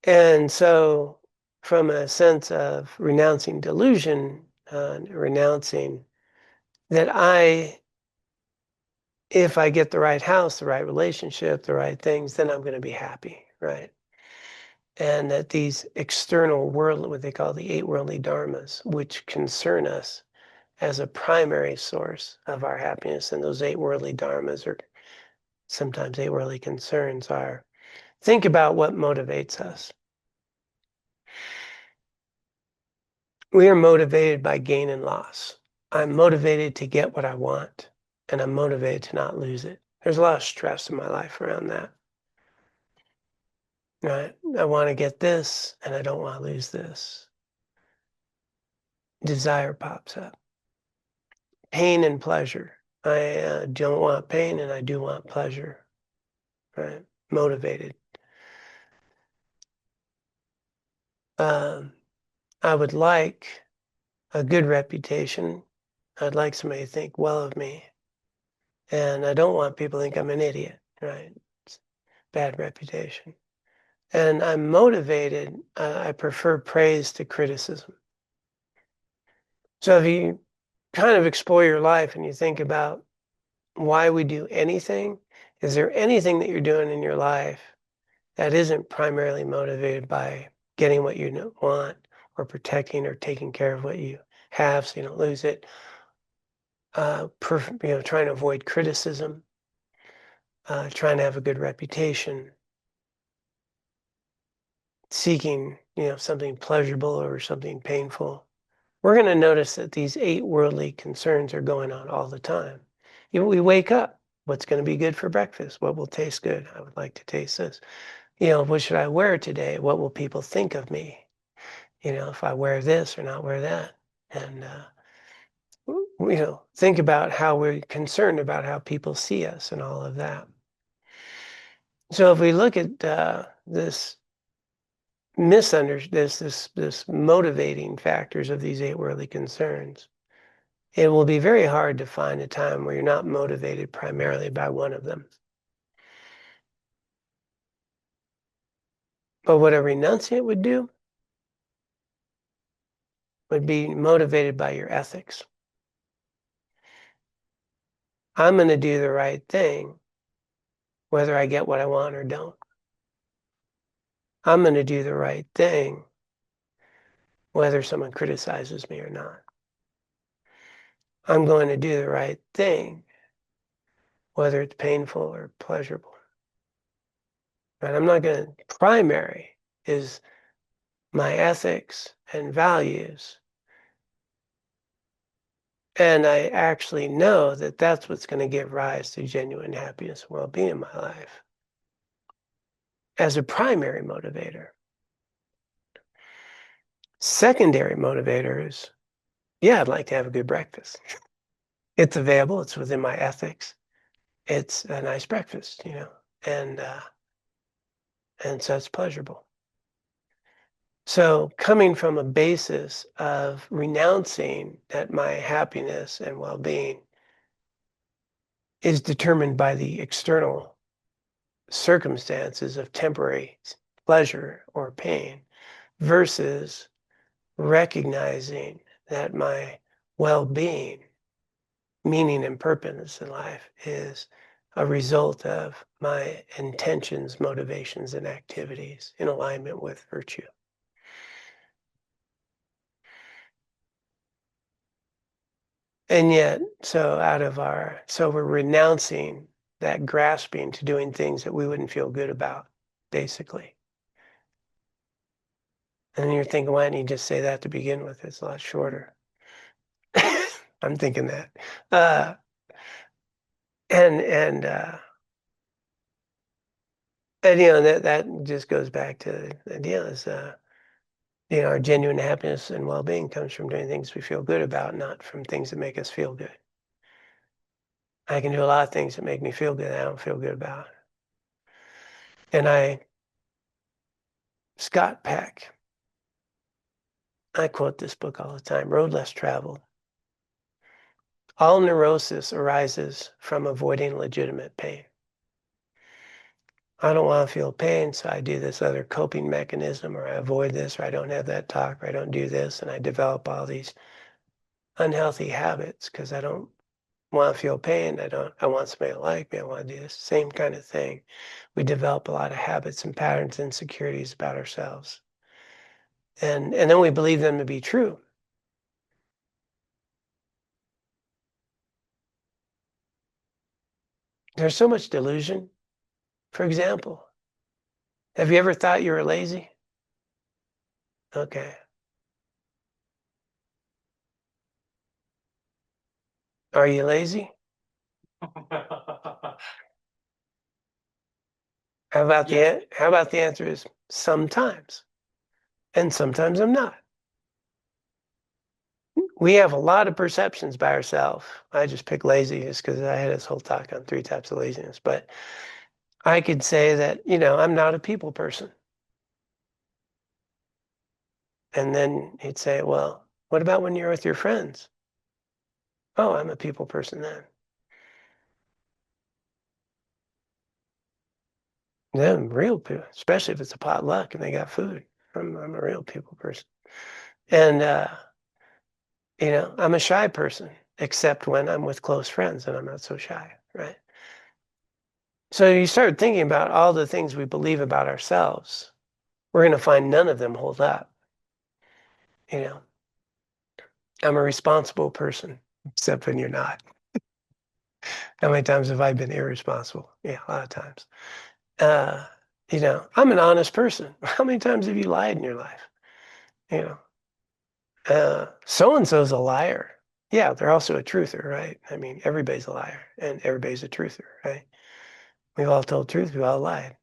And so from a sense of renouncing delusion, renouncing that if I get the right house, the right relationship, the right things, then I'm going to be happy, right? And that these external world, what they call the 8 worldly dharmas, which concern us as a primary source of our happiness, and those 8 worldly dharmas, or sometimes 8 worldly concerns, are think about what motivates us. We are motivated by gain and loss. I'm motivated to get what I want, and I'm motivated to not lose it. There's a lot of stress in my life around that. Right? I want to get this, and I don't want to lose this. Desire pops up. Pain and pleasure. I don't want pain, and I do want pleasure. Right? Motivated. I would like a good reputation. I'd like somebody to think well of me. And I don't want people to think I'm an idiot, right? It's bad reputation. And I'm motivated. I prefer praise to criticism. So if you kind of explore your life and you think about why we do anything, is there anything that you're doing in your life that isn't primarily motivated by getting what you want, or protecting or taking care of what you have so you don't lose it? Trying to avoid criticism, trying to have a good reputation, seeking, something pleasurable or something painful. We're going to notice that these 8 worldly concerns are going on all the time. We wake up. What's going to be good for breakfast? What will taste good? I would like to taste this. What should I wear today? What will people think of me? If I wear this or not wear that. And, think about how we're concerned about how people see us and all of that. So if we look at this motivating factors of these 8 worldly concerns, it will be very hard to find a time where you're not motivated primarily by one of them. But what a renunciate would do would be motivated by your ethics. I'm going to do the right thing, whether I get what I want or don't. I'm going to do the right thing, whether someone criticizes me or not. I'm going to do the right thing, whether it's painful or pleasurable. Right? I'm not going to, primary is my ethics and values. And I actually know that that's what's going to give rise to genuine happiness and well-being in my life as a primary motivator. Secondary motivators, I'd like to have a good breakfast. It's available. It's within my ethics. It's a nice breakfast, and so it's pleasurable. So coming from a basis of renouncing that my happiness and well-being is determined by the external circumstances of temporary pleasure or pain, versus recognizing that my well-being, meaning and purpose in life, is a result of my intentions, motivations, and activities in alignment with virtue. And yet, so we're renouncing that grasping to doing things that we wouldn't feel good about, basically. And you're thinking, why didn't you just say that to begin with? It's a lot shorter. I'm thinking that. That just goes back to the idea is, our genuine happiness and well-being comes from doing things we feel good about, not from things that make us feel good. I can do a lot of things that make me feel good that I don't feel good about. And Scott Peck, I quote this book all the time, Road Less Traveled. All neurosis arises from avoiding legitimate pain. I don't want to feel pain, so I do this other coping mechanism, or I avoid this, or I don't have that talk, or I don't do this, and I develop all these unhealthy habits because I don't want to feel pain. I want somebody to like me. I want to do this same kind of thing. We develop a lot of habits and patterns and insecurities about ourselves. And then we believe them to be true. There's so much delusion. For example, have you ever thought you were lazy? Okay. Are you lazy? How about the answer is sometimes. And sometimes I'm not. We have a lot of perceptions by ourselves. I just pick laziness because I had this whole talk on 3 types of laziness. But I could say that, I'm not a people person. And then he'd say, well, what about when you're with your friends? Oh, I'm a people person then. Then real people, especially if it's a potluck and they got food. I'm a real people person. And, I'm a shy person, except when I'm with close friends and I'm not so shy, right? So you start thinking about all the things we believe about ourselves. We're going to find none of them hold up. I'm a responsible person, except when you're not. How many times have I been irresponsible? Yeah, a lot of times. I'm an honest person. How many times have you lied in your life? So-and-so's a liar. Yeah, they're also a truther, right? I mean, everybody's a liar and everybody's a truther, right? We've all told truth, we've all lied.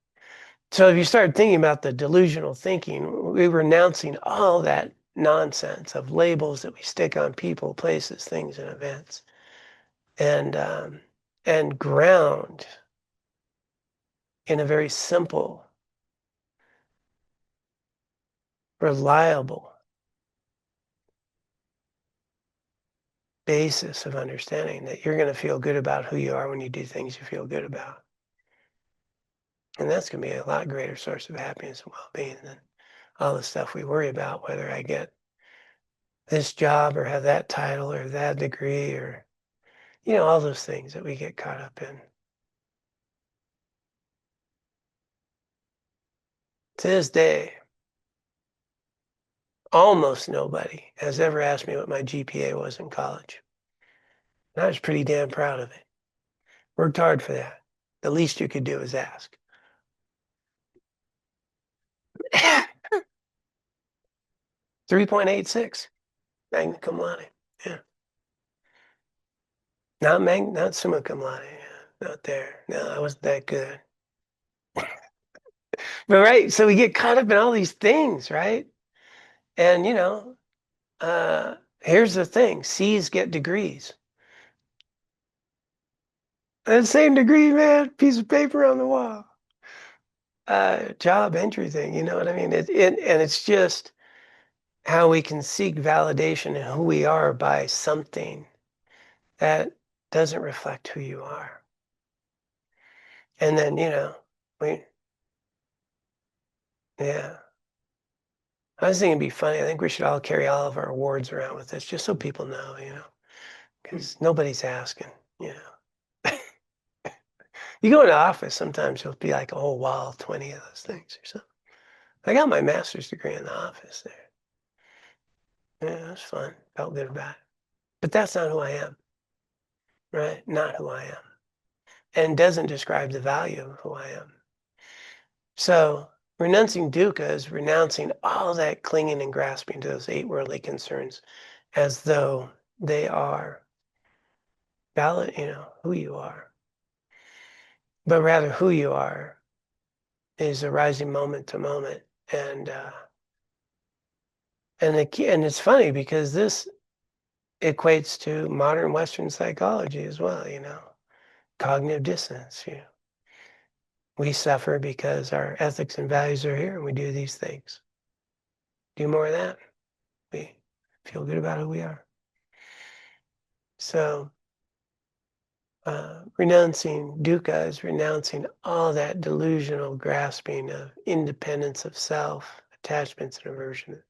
So if you start thinking about the delusional thinking, we're renouncing all that nonsense of labels that we stick on people, places, things, and events, and ground in a very simple, reliable basis of understanding that you're going to feel good about who you are when you do things you feel good about. And that's going to be a lot greater source of happiness and well-being than all the stuff we worry about, whether I get this job or have that title or that degree or, all those things that we get caught up in. To this day, almost nobody has ever asked me what my GPA was in college. And I was pretty damn proud of it. Worked hard for that. The least you could do is ask. 3.86, magna cum laude. Yeah. Not summa cum laude. Yeah. Not there. No, I wasn't that good. But right, so we get caught up in all these things, right? And here's the thing: C's get degrees. That same degree, man, piece of paper on the wall. Job entry thing, you know what I mean? And it's just how we can seek validation in who we are by something that doesn't reflect who you are. And then, yeah. I was thinking it'd be funny. I think we should all carry all of our awards around with us just so people know, because nobody's asking, You go in the office, sometimes you'll be like a whole wall, 20 of those things or something. I got my master's degree in the office there. Yeah, it was fun. Felt good about it. But that's not who I am, right? Not who I am. And doesn't describe the value of who I am. So renouncing dukkha is renouncing all that clinging and grasping to those 8 worldly concerns as though they are valid, who you are. But rather who you are is arising moment to moment. And it's funny because this equates to modern Western psychology as well, cognitive dissonance. We suffer because our ethics and values are here and we do these things. Do more of that, we feel good about who we are. So renouncing dukkha is renouncing all that delusional grasping of independence of self, attachments and aversion.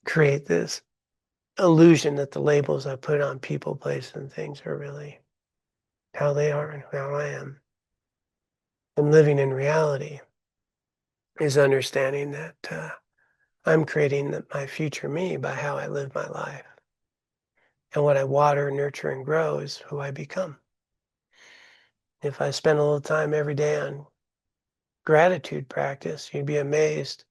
Create this illusion that the labels I put on people, places, and things are really how they are and how I am. And living in reality is understanding that I'm creating my future me by how I live my life. And what I water, nurture, and grow is who I become. If I spend a little time every day on gratitude practice, you'd be amazed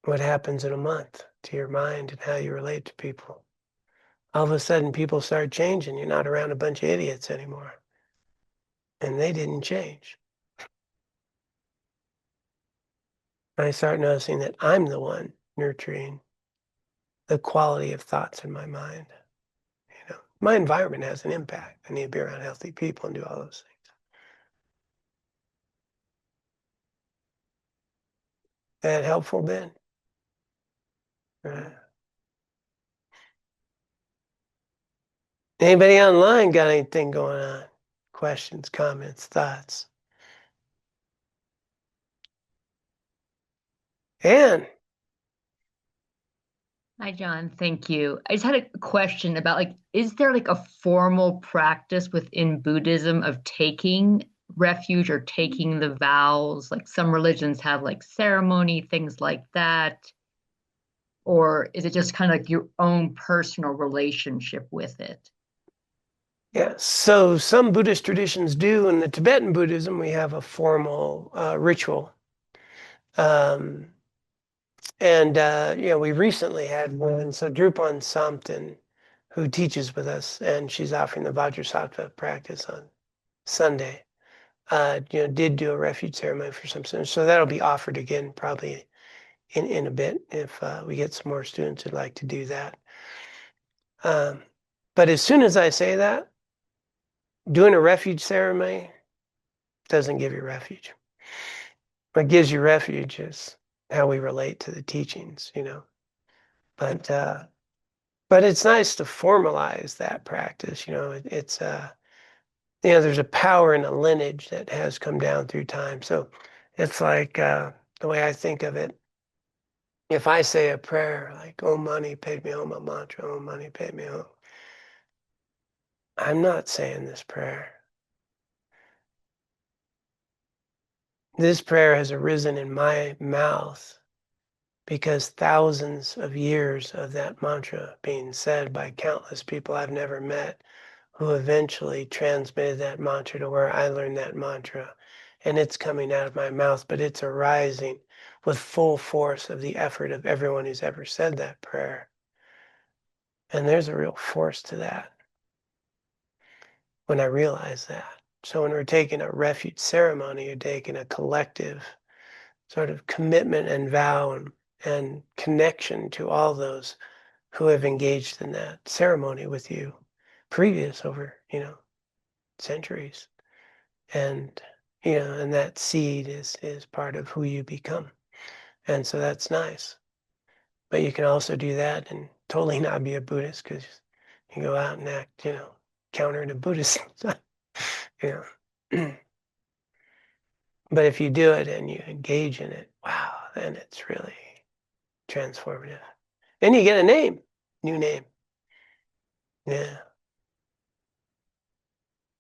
what happens in a month to your mind and how you relate to people. All of a sudden, people start changing. You're not around a bunch of idiots anymore. And they didn't change. I start noticing that I'm the one nurturing the quality of thoughts in my mind. My environment has an impact. I need to be around healthy people and do all those things. That helpful, Ben? Anybody online got anything going on? Questions, comments, thoughts? Anne? Hi, John. Thank you. I just had a question about is there a formal practice within Buddhism of taking refuge or taking the vows? Like some religions have ceremony, things like that. Or is it just kind of your own personal relationship with it? Yeah, so some Buddhist traditions do. In the Tibetan Buddhism, we have a formal ritual. And we recently had one. So Drupal Samten, who teaches with us, and she's offering the Vajrasattva practice on Sunday, did do a refuge ceremony for some students. So that'll be offered again probably in a bit if we get some more students who'd like to do that. But as soon as I say that, doing a refuge ceremony doesn't give you refuge. What gives you refuge is how we relate to the teachings, But it's nice to formalize that practice. It's there's a power in a lineage that has come down through time. So it's like the way I think of it. If I say a prayer like "Om Mani Padme Hum," a mantra, "Om Mani Padme Hum," I'm not saying this prayer. This prayer has arisen in my mouth because thousands of years of that mantra being said by countless people I've never met who eventually transmitted that mantra to where I learned that mantra. And it's coming out of my mouth, but it's arising with full force of the effort of everyone who's ever said that prayer. And there's a real force to that when I realize that. So when we're taking a refuge ceremony, you're taking a collective sort of commitment and vow and connection to all those who have engaged in that ceremony with you previous over, centuries. And, and that seed is part of who you become. And so that's nice. But you can also do that and totally not be a Buddhist because you go out and act, counter to Buddhism. But if you do it and you engage in it, wow, then it's really transformative. And you get a name, new name. Yeah.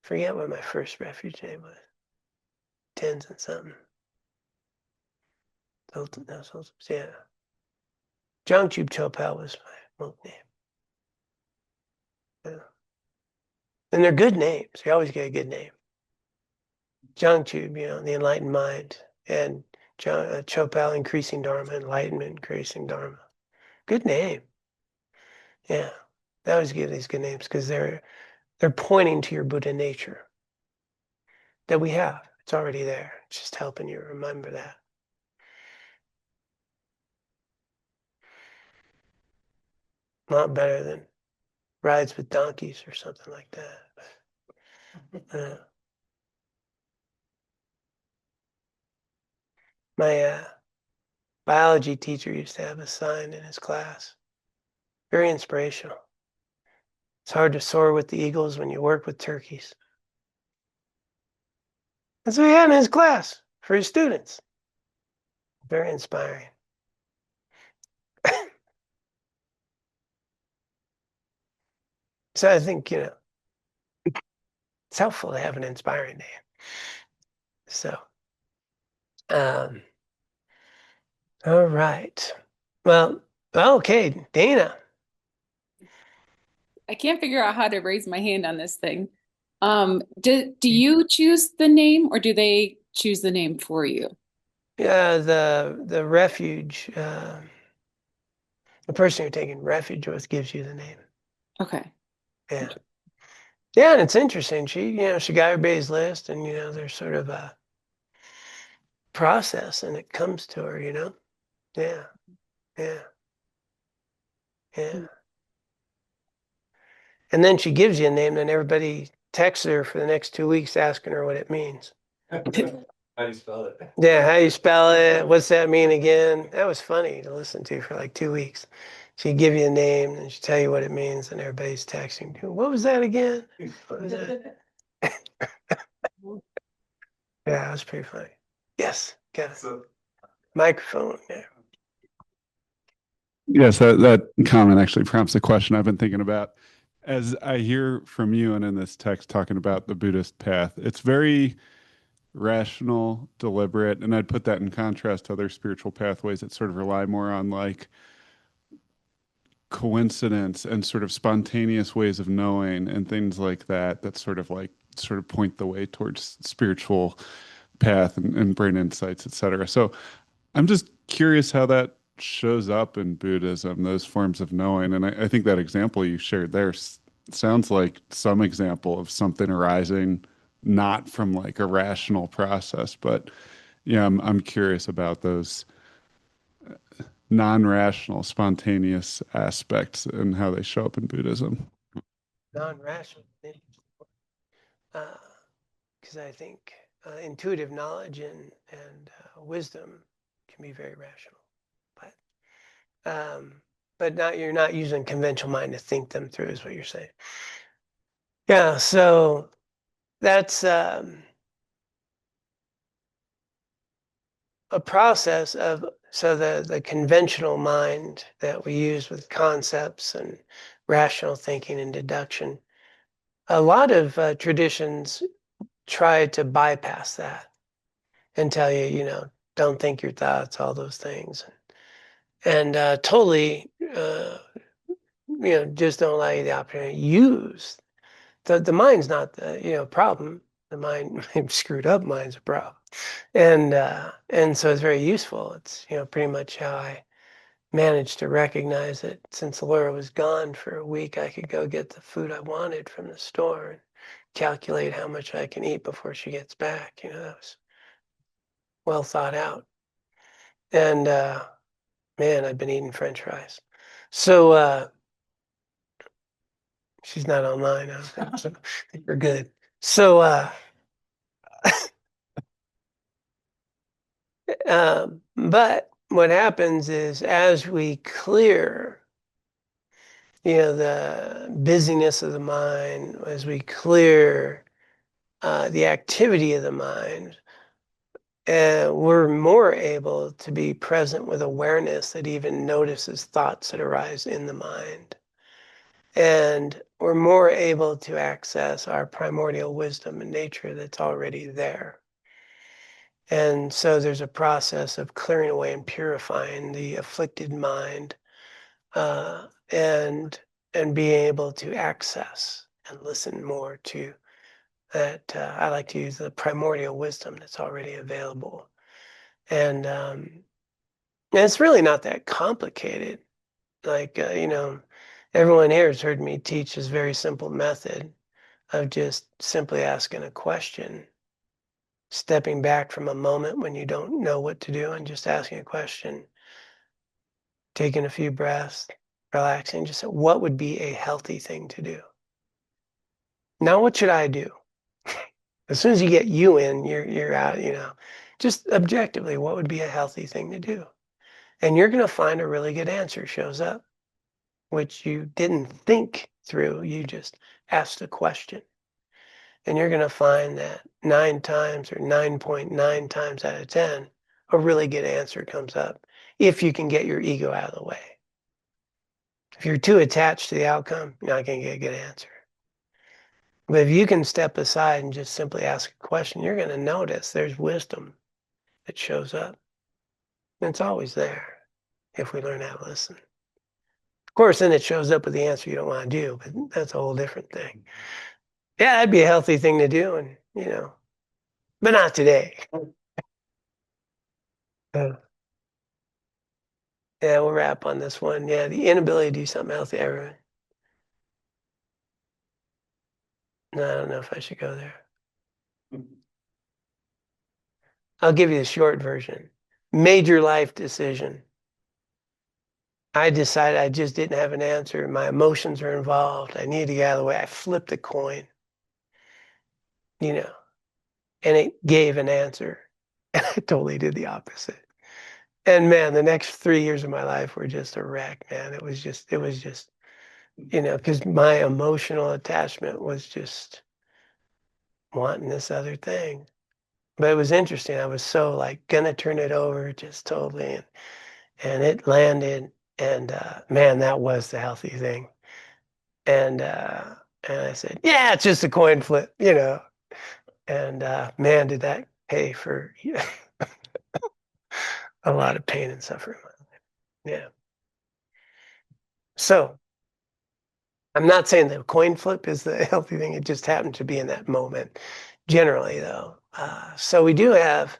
Forget what my first refuge name was. Tens and something. Yeah. Jangchub Chopal was my monk name. Yeah. And they're good names. You always get a good name. Jangchub, the enlightened mind, and Chopal, increasing Dharma, enlightenment, increasing Dharma. Good name. Yeah. I always give these good names because they're pointing to your Buddha nature that we have. It's already there. It's just helping you remember that. A lot better than rides with donkeys or something like that. My biology teacher used to have a sign in his class. Very inspirational. It's hard to soar with the eagles when you work with turkeys. That's what he had in his class for his students. Very inspiring. So I think, it's helpful to have an inspiring name. So, all right. Well, okay, Dana. I can't figure out how to raise my hand on this thing. Do you choose the name or do they choose the name for you? Yeah, the refuge, the person you're taking refuge with gives you the name. Okay. Yeah. Yeah, and it's interesting. She got everybody's list, and there's sort of a process, and it comes to her. Yeah, yeah, yeah. And then she gives you a name, and everybody texts her for the next 2 weeks asking her what it means. How do you spell it? Yeah, how you spell it? What's that mean again? That was funny to listen to for like 2 weeks. She'd give you a name, and she'd tell you what it means, and everybody's texting. What was that again? What was that? Yeah, it was pretty funny. Yes, Kevin. Microphone. Yeah. Yes, that comment actually prompts a question I've been thinking about. As I hear from you and in this text talking about the Buddhist path, it's very rational, deliberate, and I'd put that in contrast to other spiritual pathways that sort of rely more on like coincidence and sort of spontaneous ways of knowing and things like that that sort of point the way towards spiritual path and brain insights, etc. So I'm just curious how that shows up in Buddhism, those forms of knowing. And I think that example you shared there sounds like some example of something arising not from like a rational process, but yeah, I'm curious about those non-rational, spontaneous aspects and how they show up in Buddhism. Non-rational. Because I think intuitive knowledge and wisdom can be very rational, but you're not using conventional mind to think them through, is what you're saying. Yeah, so that's a process of the conventional mind that we use with concepts and rational thinking and deduction. A lot of traditions try to bypass that and tell you, don't think your thoughts, all those things, and totally, just don't allow you the opportunity to use the mind's not the problem. The mind, screwed up mind's a problem, and so it's very useful. It's pretty much how I managed to recognize it. Since Laura was gone for a week, I could go get the food I wanted from the store and calculate how much I can eat before she gets back. That was well thought out. And man, I've been eating French fries. So she's not online. So I think we're good. So but what happens is as we clear the busyness of the mind, as we clear the activity of the mind, we're more able to be present with awareness that even notices thoughts that arise in the mind. And we're more able to access our primordial wisdom and nature that's already there. And so there's a process of clearing away and purifying the afflicted mind, and being able to access and listen more to that. I like to use the primordial wisdom that's already available. And it's really not that complicated. Like, everyone here has heard me teach this very simple method of just simply asking a question, stepping back from a moment when you don't know what to do and just asking a question, taking a few breaths, relaxing, just say, what would be a healthy thing to do? Now, what should I do? As soon as you get you in, you're out, just objectively, what would be a healthy thing to do? And you're going to find a really good answer shows up, which you didn't think through. You just asked a question. And you're going to find that 9 times or 9.9 times out of 10, a really good answer comes up if you can get your ego out of the way. If you're too attached to the outcome, you're not going to get a good answer. But if you can step aside and just simply ask a question, you're going to notice there's wisdom that shows up. And it's always there if we learn how to listen. Of course, then it shows up with the answer you don't want to do, but that's a whole different thing. Yeah, that'd be a healthy thing to do, and but not today. Yeah, we'll wrap on this one. Yeah, the inability to do something healthy. Everyone. No, I don't know if I should go there. I'll give you the short version. Major life decision. I decided I just didn't have an answer. My emotions are involved. I needed to get out of the way. I flipped a coin, and it gave an answer. And I totally did the opposite. And man, the next 3 years of my life were just a wreck, man. It was just, because my emotional attachment was just wanting this other thing. But it was interesting. I was so like gonna turn it over just totally. And it landed. And man, that was the healthy thing. And I said, yeah, it's just a coin flip, And man, did that pay for a lot of pain and suffering. Yeah. So I'm not saying the coin flip is the healthy thing. It just happened to be in that moment. Generally, though, so we do have,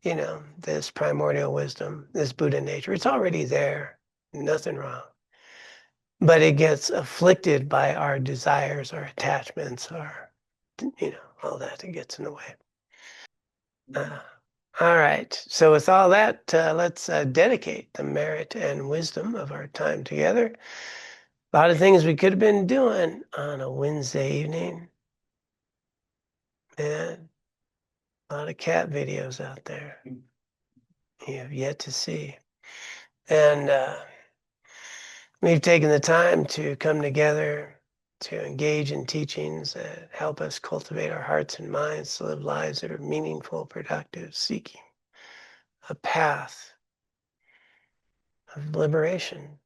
this primordial wisdom, this Buddha nature. It's already there. Nothing wrong. But it gets afflicted by our desires, our attachments, all that. It gets in the way. All right. So with all that, let's dedicate the merit and wisdom of our time together. A lot of things we could have been doing on a Wednesday evening. And a lot of cat videos out there you have yet to see. And we've taken the time to come together to engage in teachings that help us cultivate our hearts and minds to live lives that are meaningful, productive, seeking a path of liberation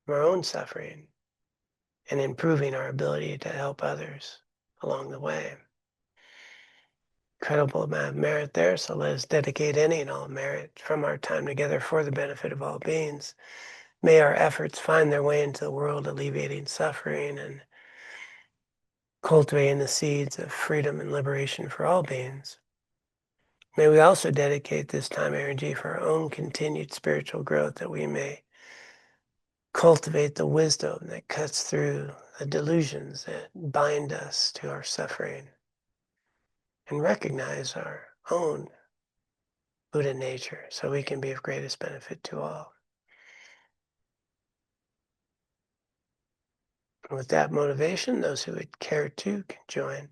from our own suffering and improving our ability to help others along the way. Incredible amount of merit there, so let us dedicate any and all merit from our time together for the benefit of all beings. May our efforts find their way into the world, alleviating suffering and cultivating the seeds of freedom and liberation for all beings. May we also dedicate this time and energy for our own continued spiritual growth, that we may cultivate the wisdom that cuts through the delusions that bind us to our suffering, and recognize our own Buddha nature so we can be of greatest benefit to all. And with that motivation, those who would care to can join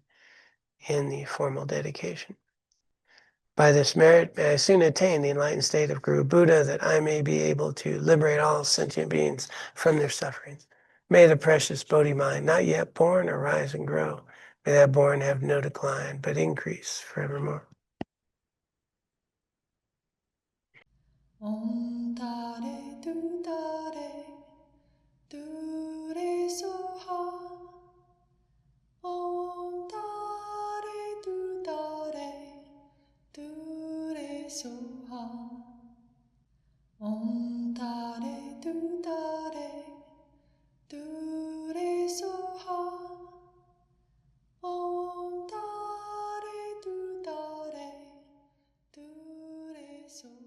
in the formal dedication. By this merit, may I soon attain the enlightened state of Guru Buddha, that I may be able to liberate all sentient beings from their sufferings. May the precious Bodhi mind, not yet born, arise and grow. May that born have no decline, but increase forevermore. Om Tare Tu Tare Tu Re Soha. Om Tare Tu Tare Tu Re Soha. Om Tare Tu Tare Tu Re Soha. Om Tare Tu Tare Tu Re Soha.